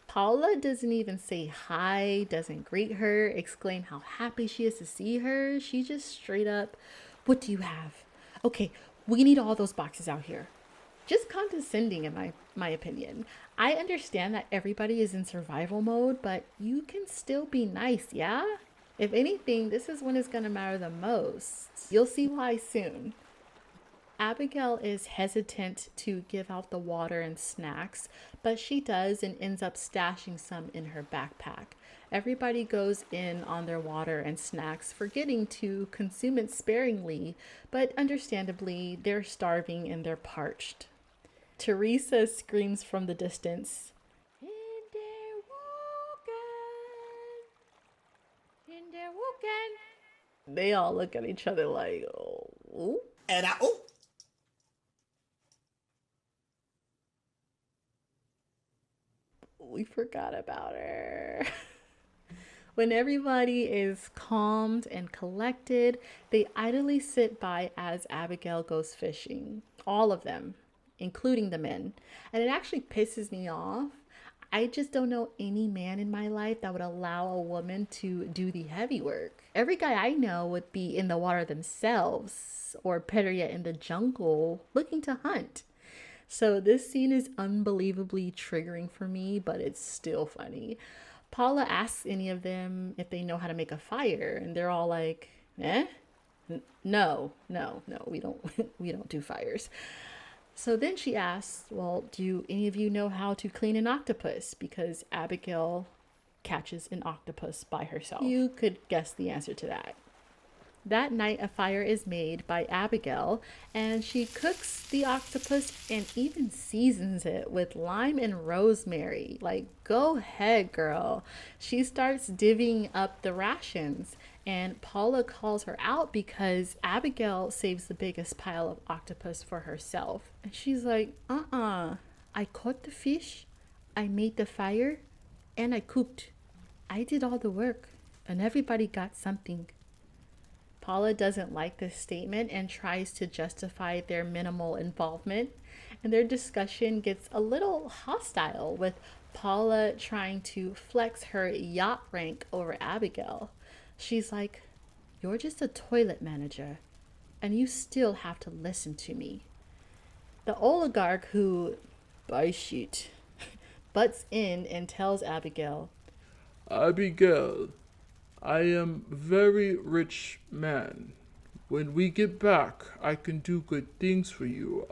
Speaker 1: Paula doesn't even say hi, doesn't greet her, exclaim how happy she is to see her. She just straight up, "What do you have? Okay, we need all those boxes out here." Just condescending in my opinion. I understand that everybody is in survival mode, but you can still be nice, yeah? If anything, this is when it's gonna matter the most. You'll see why soon. Abigail is hesitant to give out the water and snacks, but she does and ends up stashing some in her backpack. Everybody goes in on their water and snacks, forgetting to consume it sparingly, but understandably, they're starving and they're parched. Teresa screams from the distance, "In there walking, in there walking." They all look at each other like, "Oh."
Speaker 7: And
Speaker 1: We forgot about her. When everybody is calmed and collected, they idly sit by as Abigail goes fishing. All of them, including the men. And it actually pisses me off. I just don't know any man in my life that would allow a woman to do the heavy work. Every guy I know would be in the water themselves, or better yet, in the jungle looking to hunt. So this scene is unbelievably triggering for me, but it's still funny. Paula asks any of them if they know how to make a fire, and they're all like, No, we don't we don't do fires. So then she asks, "Well, do any of you know how to clean an octopus?" Because Abigail catches an octopus by herself. You could guess the answer to that. That night, a fire is made by Abigail, and she cooks the octopus and even seasons it with lime and rosemary. Like, go ahead, girl. She starts divvying up the rations, and Paula calls her out because Abigail saves the biggest pile of octopus for herself. And she's like, I caught the fish, I made the fire, and I cooked. I did all the work, and everybody got something. Paula doesn't like this statement and tries to justify their minimal involvement, and their discussion gets a little hostile, with Paula trying to flex her yacht rank over Abigail. She's like, "You're just a toilet manager, and you still have to listen to me." The oligarch, who, by shit, butts in and tells Abigail,
Speaker 5: Abigail, I am very rich man. When we get back, I can do good things for you.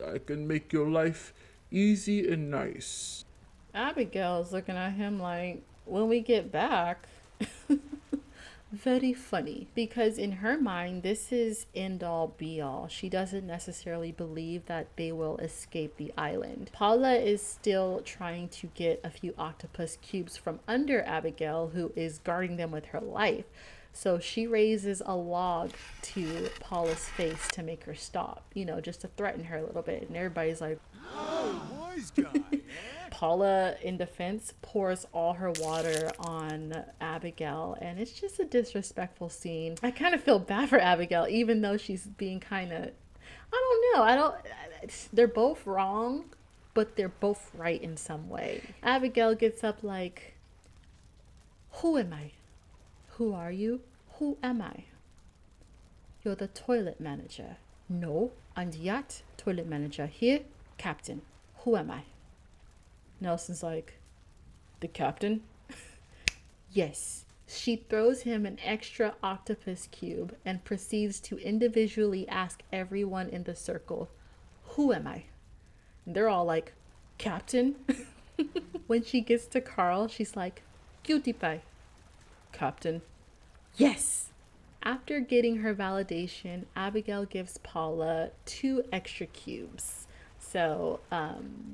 Speaker 5: I can make your life easy and nice.
Speaker 1: Abigail's looking at him like, "When we get back?" Very funny, because in her mind, this is end all be all. She doesn't necessarily believe that they will escape the island. Paula is still trying to get a few octopus cubes from under Abigail, who is guarding them with her life. So she raises a log to Paula's face to make her stop, just to threaten her a little bit. And everybody's like,
Speaker 7: oh, boys guy, eh?
Speaker 1: Paula, in defense, pours all her water on Abigail, and it's just a disrespectful scene. I kind of feel bad for Abigail, even though she's being kind of, I don't know, they're both wrong, but they're both right in some way. Abigail gets up like, "Who am I? Who are you? Who am I?" "You're the toilet manager." "No, I'm the yacht toilet manager. Here, captain. Who am I?" Nelson's like, "The captain?" Yes. She throws him an extra octopus cube and proceeds to individually ask everyone in the circle, "Who am I?" And they're all like, "Captain?" When she gets to Carl, she's like, "Guilty pie." "Captain." Yes. After getting her validation, Abigail gives Paula 2 extra cubes. So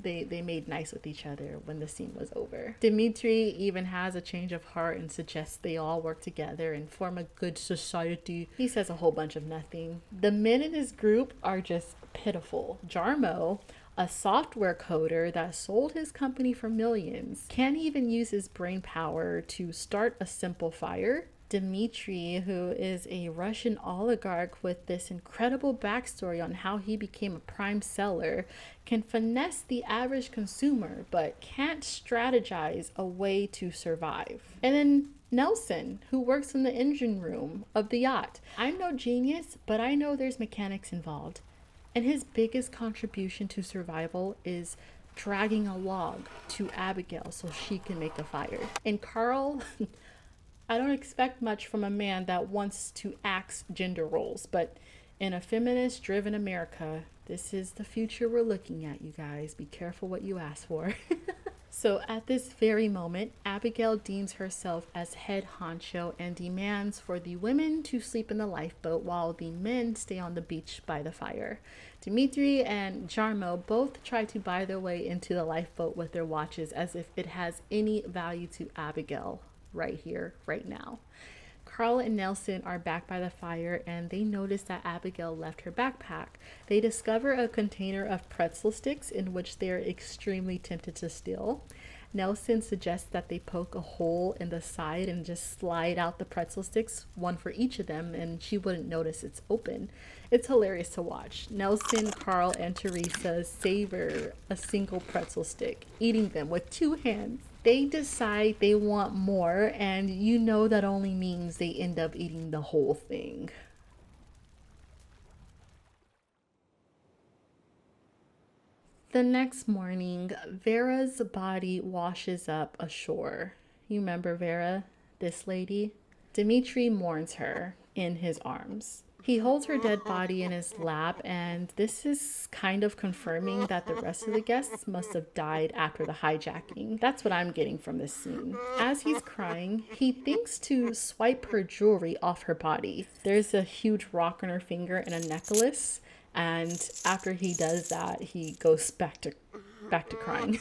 Speaker 1: they made nice with each other when the scene was over. Dimitri even has a change of heart and suggests they all work together and form a good society. He says a whole bunch of nothing. The men in his group are just pitiful. Jarmo, a software coder that sold his company for millions, can't even use his brain power to start a simple fire. Dmitri, who is a Russian oligarch with this incredible backstory on how he became a prime seller, can finesse the average consumer but can't strategize a way to survive. And then Nelson, who works in the engine room of the yacht. I'm no genius, but I know there's mechanics involved. And his biggest contribution to survival is dragging a log to Abigail so she can make a fire. And Carl, I don't expect much from a man that wants to axe gender roles, but in a feminist driven America, this is the future we're looking at, you guys. Be careful what you ask for. So at this very moment, Abigail deems herself as head honcho and demands for the women to sleep in the lifeboat while the men stay on the beach by the fire. Dmitri and Jarmo both try to buy their way into the lifeboat with their watches as if it has any value to Abigail right here, right now. Carl and Nelson are back by the fire and they notice that Abigail left her backpack. They discover a container of pretzel sticks in which they're extremely tempted to steal. Nelson suggests that they poke a hole in the side and just slide out the pretzel sticks, one for each of them, and she wouldn't notice it's open. It's hilarious to watch. Nelson, Carl, and Teresa savor a single pretzel stick, eating them with two hands. They decide they want more, and you know that only means they end up eating the whole thing. The next morning, Vera's body washes up ashore. You remember Vera, this lady? Dmitri mourns her in his arms. He holds her dead body in his lap, and this is kind of confirming that the rest of the guests must have died after the hijacking. That's what I'm getting from this scene. As he's crying, he thinks to swipe her jewelry off her body. There's a huge rock on her finger and a necklace, and after he does that, he goes back to crying.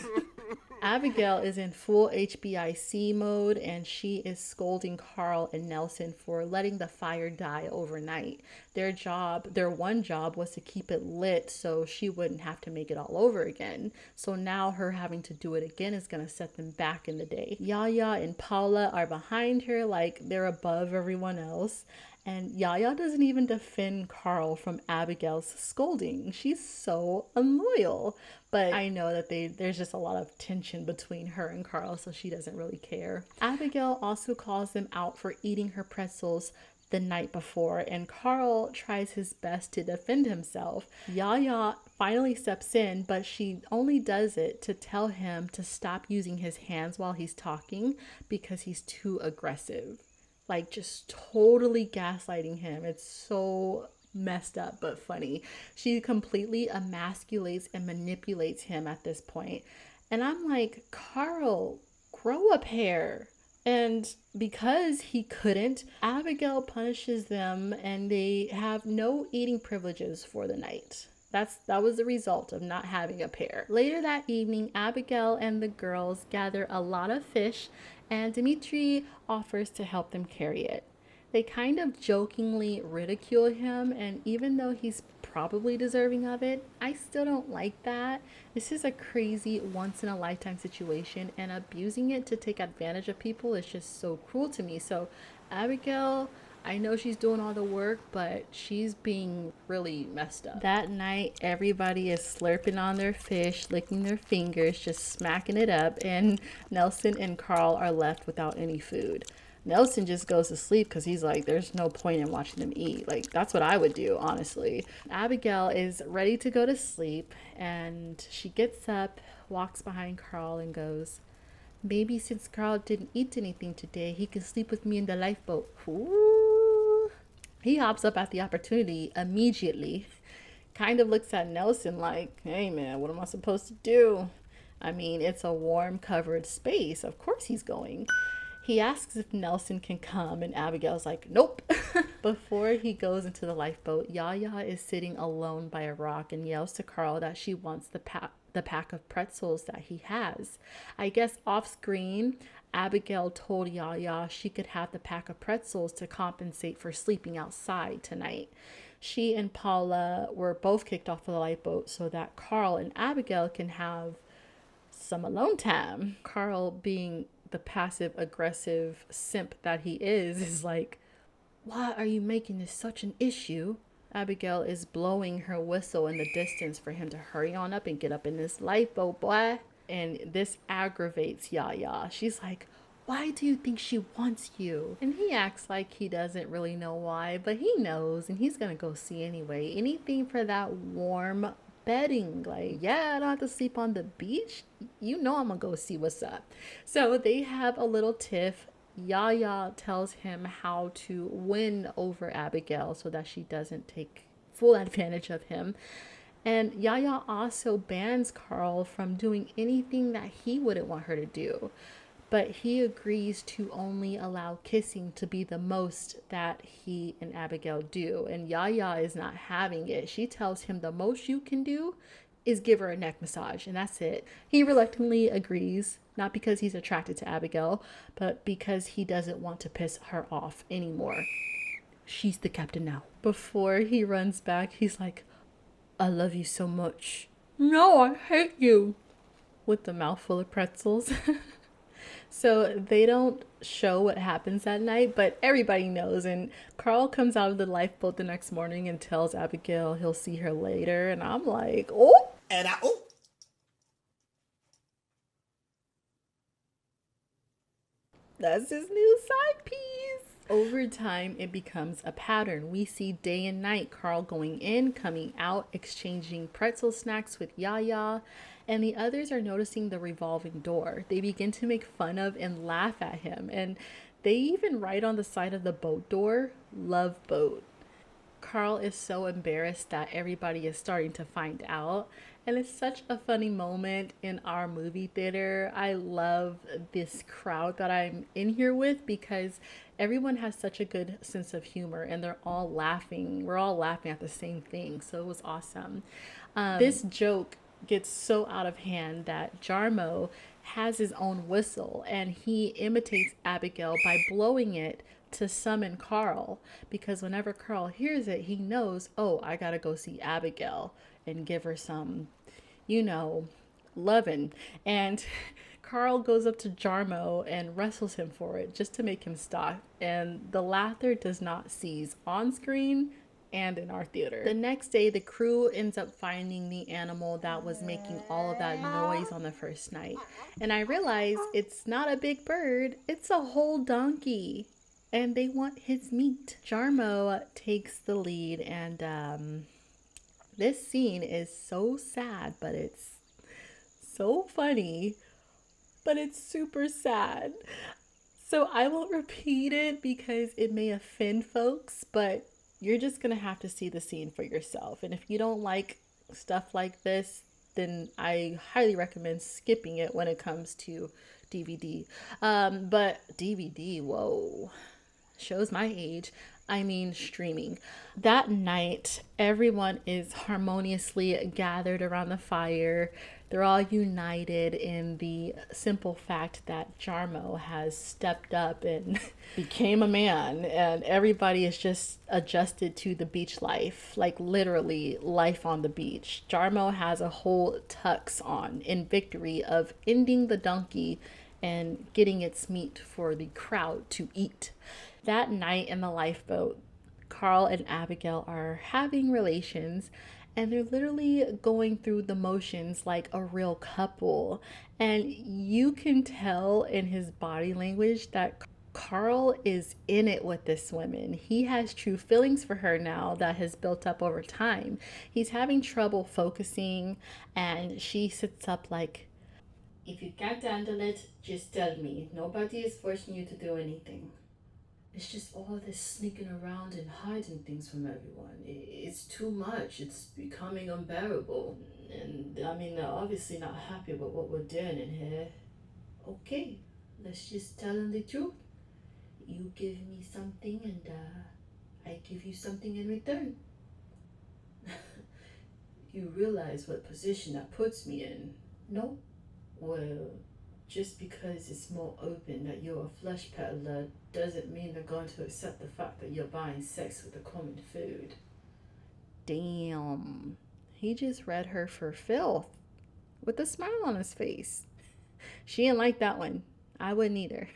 Speaker 1: Abigail is in full HBIC mode and she is scolding Carl and Nelson for letting the fire die overnight. Their one job was to keep it lit so she wouldn't have to make it all over again. So now her having to do it again is going to set them back in the day. Yaya and Paula are behind her like they're above everyone else. And Yaya doesn't even defend Carl from Abigail's scolding. She's so unloyal. But I know that there's just a lot of tension between her and Carl, so she doesn't really care. Abigail also calls them out for eating her pretzels the night before, and Carl tries his best to defend himself. Yaya finally steps in, but she only does it to tell him to stop using his hands while he's talking because he's too aggressive. Like, just totally gaslighting him. It's so messed up but funny. She completely emasculates and manipulates him at this point. And I'm like, Carl, grow a pair. And because he couldn't, Abigail punishes them and they have no eating privileges for the night. That was the result of not having a pair. Later that evening, Abigail and the girls gather a lot of fish and Dmitri offers to help them carry it. They kind of jokingly ridicule him, and even though he's probably deserving of it, I still don't like that. This is a crazy once-in-a-lifetime situation, and abusing it to take advantage of people is just so cruel to me. So Abigail, I know she's doing all the work, but she's being really messed up. That night, everybody is slurping on their fish, licking their fingers, just smacking it up, and Nelson and Carl are left without any food. Nelson just goes to sleep because he's like, there's no point in watching them eat. Like, that's what I would do, honestly. Abigail is ready to go to sleep, and she gets up, walks behind Carl, and goes, maybe since Carl didn't eat anything today, he can sleep with me in the lifeboat. Ooh. He hops up at the opportunity immediately, kind of looks at Nelson like, hey man, what am I supposed to do? I mean, it's a warm, covered space. Of course he's going. He asks if Nelson can come, and Abigail's like, nope. Before he goes into the lifeboat, Yaya is sitting alone by a rock and yells to Carl that she wants the pack of pretzels that he has. I guess off screen, Abigail told Yaya she could have the pack of pretzels to compensate for sleeping outside tonight. She and Paula were both kicked off of the lifeboat so that Carl and Abigail can have some alone time. Carl, being the passive aggressive simp that he is like, why are you making this such an issue? Abigail is blowing her whistle in the distance for him to hurry on up and get up in this lifeboat, boy. And this aggravates Yaya. She's like, why do you think she wants you? And he acts like he doesn't really know why, but he knows, and he's gonna go see anyway. Anything for that warm bedding. Like, yeah, I don't have to sleep on the beach. You know I'm gonna go see what's up. So they have a little tiff. Yaya tells him how to win over Abigail so that she doesn't take full advantage of him. And Yaya also bans Carl from doing anything that he wouldn't want her to do. But he agrees to only allow kissing to be the most that he and Abigail do. And Yaya is not having it. She tells him the most you can do is give her a neck massage, and that's it. He reluctantly agrees, not because he's attracted to Abigail, but because he doesn't want to piss her off anymore. She's the captain now. Before he runs back, he's like, I love you so much. No, I hate you. With the mouthful of pretzels. So they don't show what happens that night, but everybody knows. And Carl comes out of the lifeboat the next morning and tells Abigail he'll see her later. And I'm like, oh. That's his new side piece. Over time, it becomes a pattern. We see day and night Carl going in, coming out, exchanging pretzel snacks with Yaya, and the others are noticing the revolving door. They begin to make fun of and laugh at him, and they even write on the side of the boat door, "Love Boat." Carl is so embarrassed that everybody is starting to find out. And it's such a funny moment in our movie theater. I love this crowd that I'm in here with because everyone has such a good sense of humor and they're all laughing. We're all laughing at the same thing. So it was awesome. This joke gets so out of hand that Jarmo has his own whistle and he imitates Abigail by blowing it to summon Carl, because whenever Carl hears it, he knows, oh, I gotta go see Abigail and give her some, lovin'. And Carl goes up to Jarmo and wrestles him for it just to make him stop. And the laughter does not cease on screen and in our theater. The next day, the crew ends up finding the animal that was making all of that noise on the first night. And I realize it's not a big bird, it's a whole donkey. And they want his meat. Jarmo takes the lead, and this scene is so sad, but it's so funny, but it's super sad. So I won't repeat it because it may offend folks, but you're just gonna have to see the scene for yourself. And if you don't like stuff like this, then I highly recommend skipping it when it comes to DVD. But DVD, whoa. Shows my age. I mean streaming. That night, everyone is harmoniously gathered around the fire. They're all united in the simple fact that Jarmo has stepped up and became a man, and everybody is just adjusted to the beach life, like literally life on the beach. Jarmo has a whole tux on in victory of ending the donkey and getting its meat for the crowd to eat. That night in the lifeboat, Carl and Abigail are having relations and they're literally going through the motions like a real couple. And you can tell in his body language that Carl is in it with this woman. He has true feelings for her now that has built up over time. He's having trouble focusing, and she sits up like, if you can't handle it, just tell me. Nobody is forcing you to do anything. It's just all this sneaking around and hiding things from everyone. It's too much. It's becoming unbearable. And I mean, they're obviously not happy with what we're doing in here. Okay, let's just tell them the truth. You give me something and I give you something in return. You realize what position that puts me in? No? Well, just because it's more open that you're a flesh peddler doesn't mean they're going to accept the fact that you're buying sex with a common food. Damn. He just read her for filth with a smile on his face. She didn't like that one. I wouldn't either.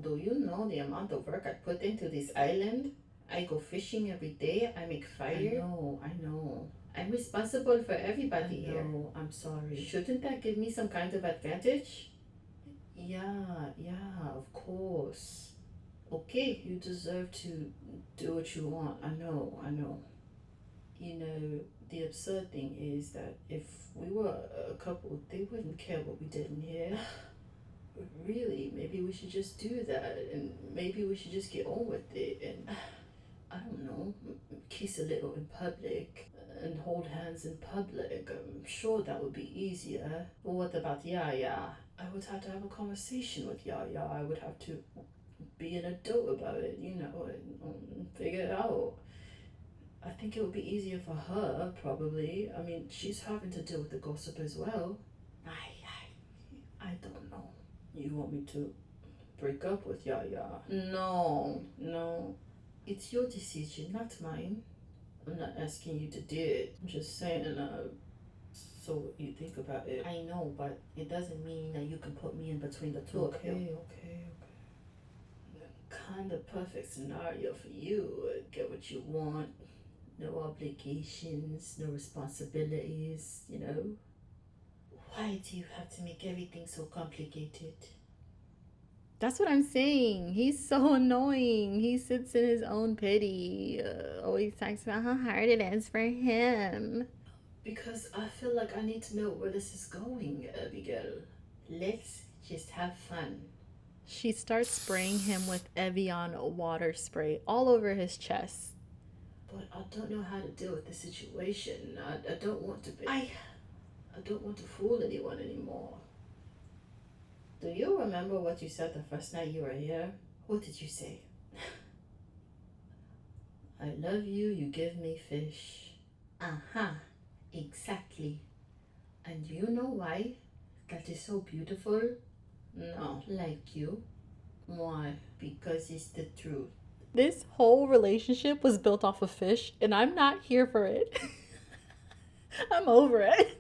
Speaker 4: Do you know the amount of work I put into this island? I go fishing every day, I make fire. I know. I'm responsible for everybody here. No, I'm sorry. Shouldn't that give me some kind of advantage? Yeah, of course. Okay, you deserve to do what you want. I know. You know, the absurd thing is that if we were a couple, they wouldn't care what we did in here. Really, maybe we should just do that, and maybe we should just get on with it, and I don't know, kiss a little in public and hold hands in public. I'm sure that would be easier. But what about Yaya? I would have to have a conversation with Yaya. I would have to be an adult about it, and figure it out. I think it would be easier for her, probably. I mean, she's having to deal with the gossip as well. I don't know. You want me to break up with Yaya? No. It's your decision, not mine. I'm not asking you to do it. I'm just saying, so you think about it. I know, but it doesn't mean that you can put me in between the two of you. Okay. Kind of perfect scenario for you. Get what you want. No obligations, no responsibilities, Why do you have to make everything so complicated?
Speaker 1: That's what I'm saying. He's so annoying. He sits in his own pity. Always talks about how hard it is for him.
Speaker 4: Because I feel like I need to know where this is going, Abigail. Let's just have fun.
Speaker 1: She starts spraying him with Evian water spray all over his chest.
Speaker 4: But I don't know how to deal with the situation. I don't want to be. I don't want to fool anyone anymore. Do you remember what you said the first night you were here? What did you say? I love you, you give me fish. Exactly. And do you know why? That is so beautiful? No, like you. Why? Because it's the truth.
Speaker 1: This whole relationship was built off of fish, and I'm not here for it. I'm over it.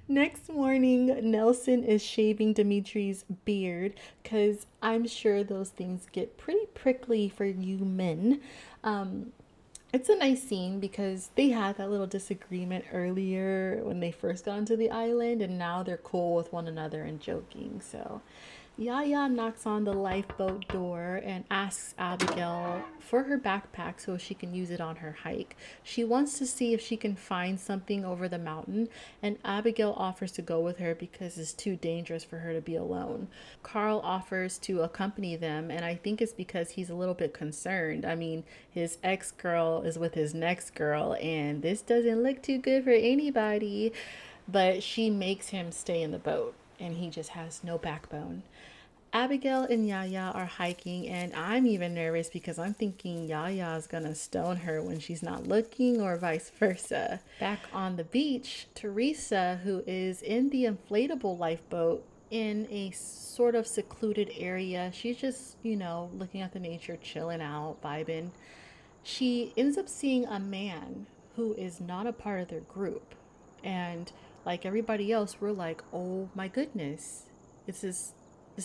Speaker 1: Next morning, Nelson is shaving Dimitri's beard because I'm sure those things get pretty prickly for you men. It's a nice scene because they had that little disagreement earlier when they first got onto the island, and now they're cool with one another and joking. So Yaya knocks on the lifeboat door and asks Abigail for her backpack so she can use it on her hike. She wants to see if she can find something over the mountain, and Abigail offers to go with her because it's too dangerous for her to be alone. Carl offers to accompany them, and I think it's because he's a little bit concerned. I mean, his ex-girl is with his next girl, and this doesn't look too good for anybody, but she makes him stay in the boat, and he just has no backbone. Abigail and Yaya are hiking, and I'm even nervous because I'm thinking Yaya is gonna stone her when she's not looking, or vice versa. Back on the beach, Teresa, who is in the inflatable lifeboat in a sort of secluded area, she's just, looking at the nature, chilling out, vibing. She ends up seeing a man who is not a part of their group, and like everybody else, we're like, oh my goodness, this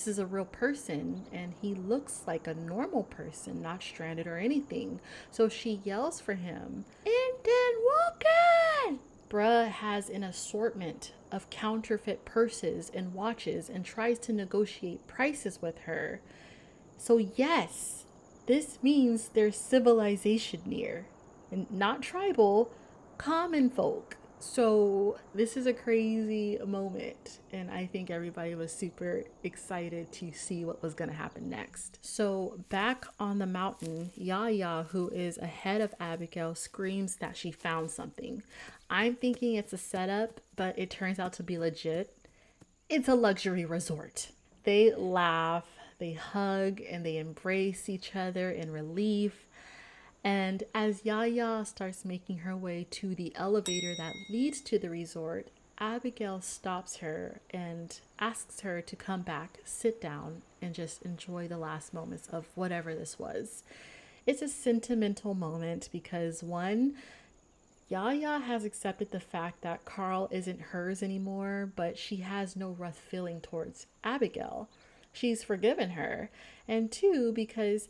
Speaker 1: is a real person, and he looks like a normal person, not stranded or anything. So she yells for him, Inton Walken! Bruh has an assortment of counterfeit purses and watches and tries to negotiate prices with her. So yes, this means there's civilization near, and not tribal, common folk. So this is a crazy moment, and I think everybody was super excited to see what was going to happen next. So back on the mountain, Yaya, who is ahead of Abigail, screams that she found something. I'm thinking it's a setup, but it turns out to be legit. It's a luxury resort. They laugh, they hug, and they embrace each other in relief. And as Yaya starts making her way to the elevator that leads to the resort, Abigail stops her and asks her to come back, sit down, and just enjoy the last moments of whatever this was. It's a sentimental moment because one, Yaya has accepted the fact that Carl isn't hers anymore, but she has no rough feeling towards Abigail. She's forgiven her. And two, because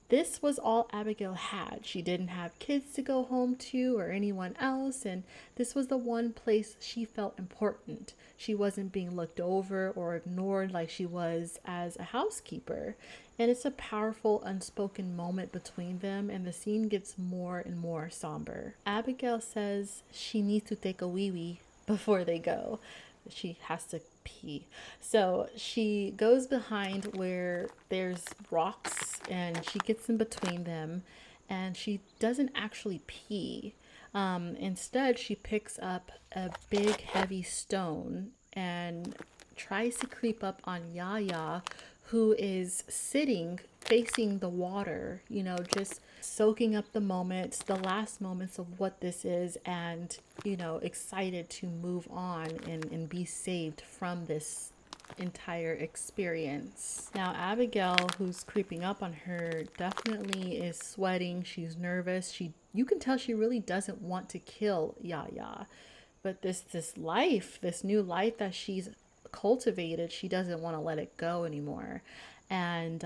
Speaker 1: this was all Abigail had. She didn't have kids to go home to or anyone else, and this was the one place she felt important. She wasn't being looked over or ignored like she was as a housekeeper. And it's a powerful, unspoken moment between them, and the scene gets more and more somber. Abigail says she needs to take a wee wee before they go. She has to pee. So she goes behind where there's rocks and she gets in between them, and she doesn't actually pee. Instead, she picks up a big heavy stone and tries to creep up on Yaya, who is sitting facing the water, just soaking up the moments, the last moments of what this is, and, excited to move on and be saved from this entire experience. Now, Abigail, who's creeping up on her, definitely is sweating. She's nervous. You can tell she really doesn't want to kill Yaya. But this new life that she's cultivated, she doesn't want to let it go anymore. And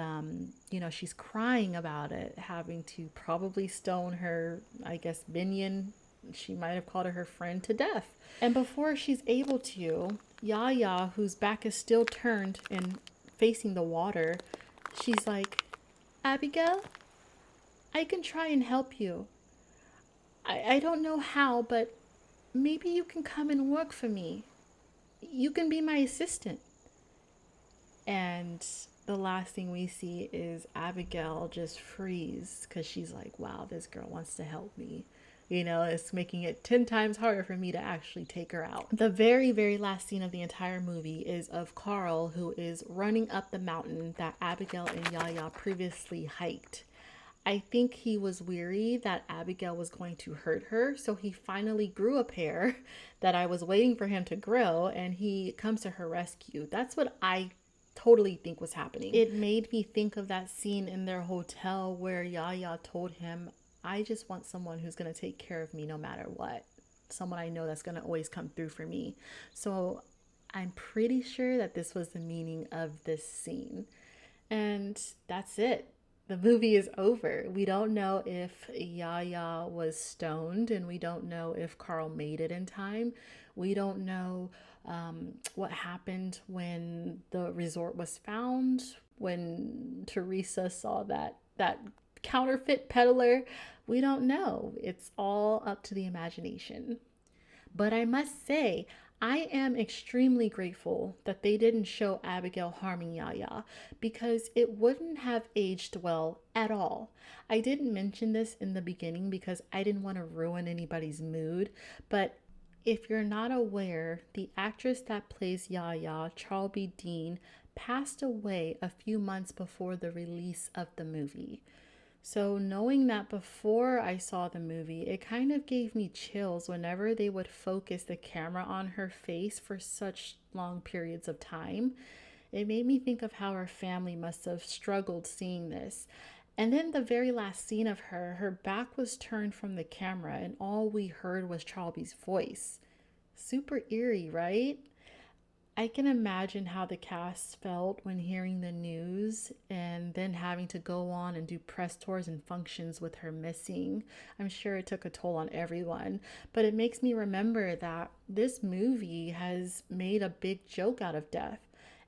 Speaker 1: she's crying about it, having to probably stone her, I guess, minion, she might have called her friend, to death. And before she's able to, Yaya, whose back is still turned and facing the water, she's like, Abigail, I can try and help you. I don't know how, but maybe you can come and work for me. You can be my assistant. And the last thing we see is Abigail just freeze, because she's like, wow, this girl wants to help me. It's making it 10 times harder for me to actually take her out. The very, very last scene of the entire movie is of Carl, who is running up the mountain that Abigail and Yaya previously hiked. I think he was weary that Abigail was going to hurt her, so he finally grew a pair that I was waiting for him to grow, and he comes to her rescue. That's what I totally think was happening. It made me think of that scene in their hotel where Yaya told him, I just want someone who's going to take care of me no matter what. Someone I know that's going to always come through for me. So I'm pretty sure that this was the meaning of this scene. And that's it. The movie is over. We don't know if Yaya was stoned, and we don't know if Carl made it in time. We don't know what happened when the resort was found, when Teresa saw that counterfeit peddler. We don't know. It's all up to the imagination. But I must say, I am extremely grateful that they didn't show Abigail harming Yaya, because it wouldn't have aged well at all. I didn't mention this in the beginning because I didn't want to ruin anybody's mood, but if you're not aware, the actress that plays Yaya, Charlie Dean, passed away a few months before the release of the movie. So knowing that before I saw the movie, it kind of gave me chills whenever they would focus the camera on her face for such long periods of time. It made me think of how her family must have struggled seeing this. And then the very last scene of her back was turned from the camera and all we heard was Charlie's voice. Super eerie, right? I can imagine how the cast felt when hearing the news and then having to go on and do press tours and functions with her missing. I'm sure it took a toll on everyone, but it makes me remember that this movie has made a big joke out of death.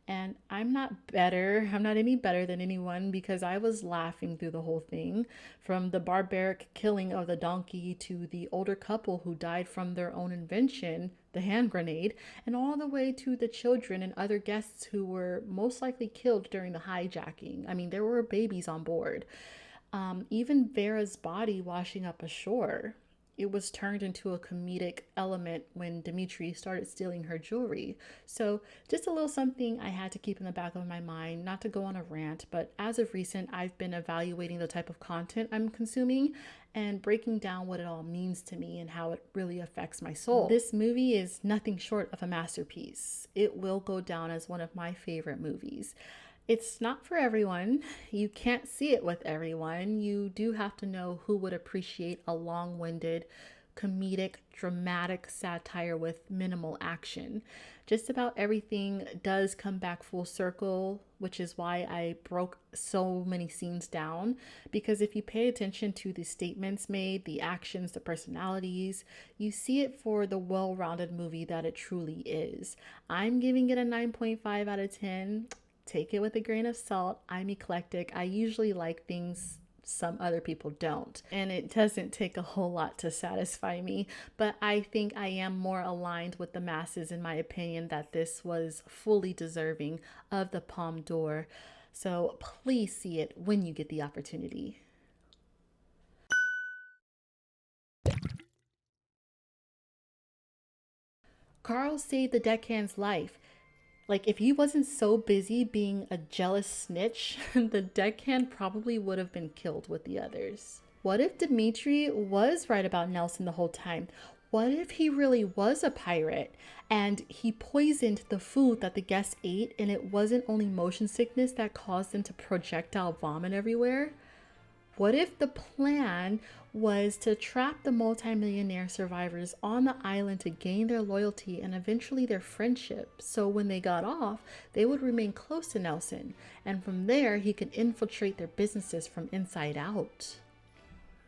Speaker 1: And I'm not any better than anyone, because I was laughing through the whole thing, from the barbaric killing of the donkey to the older couple who died from their own invention, the hand grenade, and all the way to the children and other guests who were most likely killed during the hijacking. I mean, there were babies on board. Even Vera's body washing up ashore. It was turned into a comedic element when Dimitri started stealing her jewelry. So just a little something I had to keep in the back of my mind, not to go on a rant, but as of recent, I've been evaluating the type of content I'm consuming and breaking down what it all means to me and how it really affects my soul. This movie is nothing short of a masterpiece. It will go down as one of my favorite movies. It's not for everyone. You can't see it with everyone. You do have to know who would appreciate a long-winded, comedic, dramatic satire with minimal action. Just about everything does come back full circle, which is why I broke so many scenes down. Because if you pay attention to the statements made, the actions, the personalities, you see it for the well-rounded movie that it truly is. I'm giving it a 9.5 out of 10. Take it with a grain of salt. I'm eclectic. I usually like things some other people don't, and it doesn't take a whole lot to satisfy me, but I think I am more aligned with the masses in my opinion that this was fully deserving of the Palme d'Or. So please see it when you get the opportunity. Carl saved the deckhand's life. Like, if he wasn't so busy being a jealous snitch, the deckhand probably would have been killed with the others. What if Dimitri was right about Nelson the whole time? What if he really was a pirate and he poisoned the food that the guests ate and it wasn't only motion sickness that caused them to projectile vomit everywhere? What if the plan was to trap the multimillionaire survivors on the island to gain their loyalty and eventually their friendship, so when they got off, they would remain close to Nelson, and from there he could infiltrate their businesses from inside out?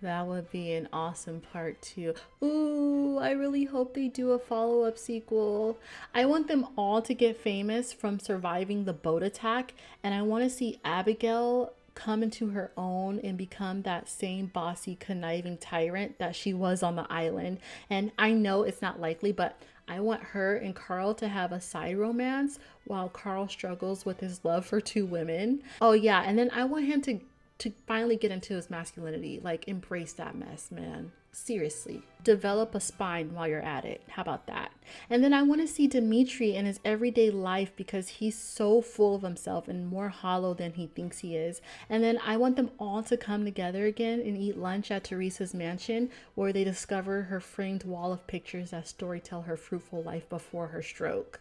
Speaker 1: That would be an awesome part 2. Ooh, I really hope they do a follow-up sequel. I want them all to get famous from surviving the boat attack, and I want to see Abigail come into her own and become that same bossy, conniving tyrant that she was on the island. And I know it's not likely, but I want her and Carl to have a side romance while Carl struggles with his love for 2 women. Oh yeah, and then I want him to finally get into his masculinity, like embrace that mess, man. Seriously, develop a spine while you're at it. How about that? And then I want to see Dimitri in his everyday life because he's so full of himself and more hollow than he thinks he is. And then I want them all to come together again and eat lunch at Teresa's mansion, where they discover her framed wall of pictures that storytell her fruitful life before her stroke.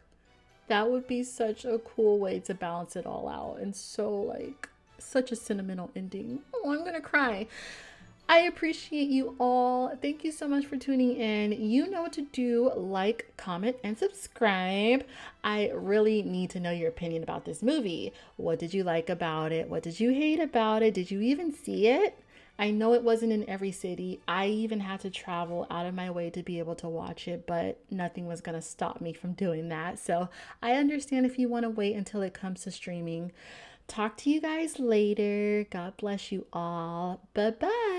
Speaker 1: That would be such a cool way to balance it all out, and such a sentimental ending. Oh, I'm gonna cry. I appreciate you all. Thank you so much for tuning in. You know what to do. Like, comment, and subscribe. I really need to know your opinion about this movie. What did you like about it? What did you hate about it? Did you even see it? I know it wasn't in every city. I even had to travel out of my way to be able to watch it, but nothing was going to stop me from doing that. So I understand if you want to wait until it comes to streaming. Talk to you guys later. God bless you all. Bye-bye.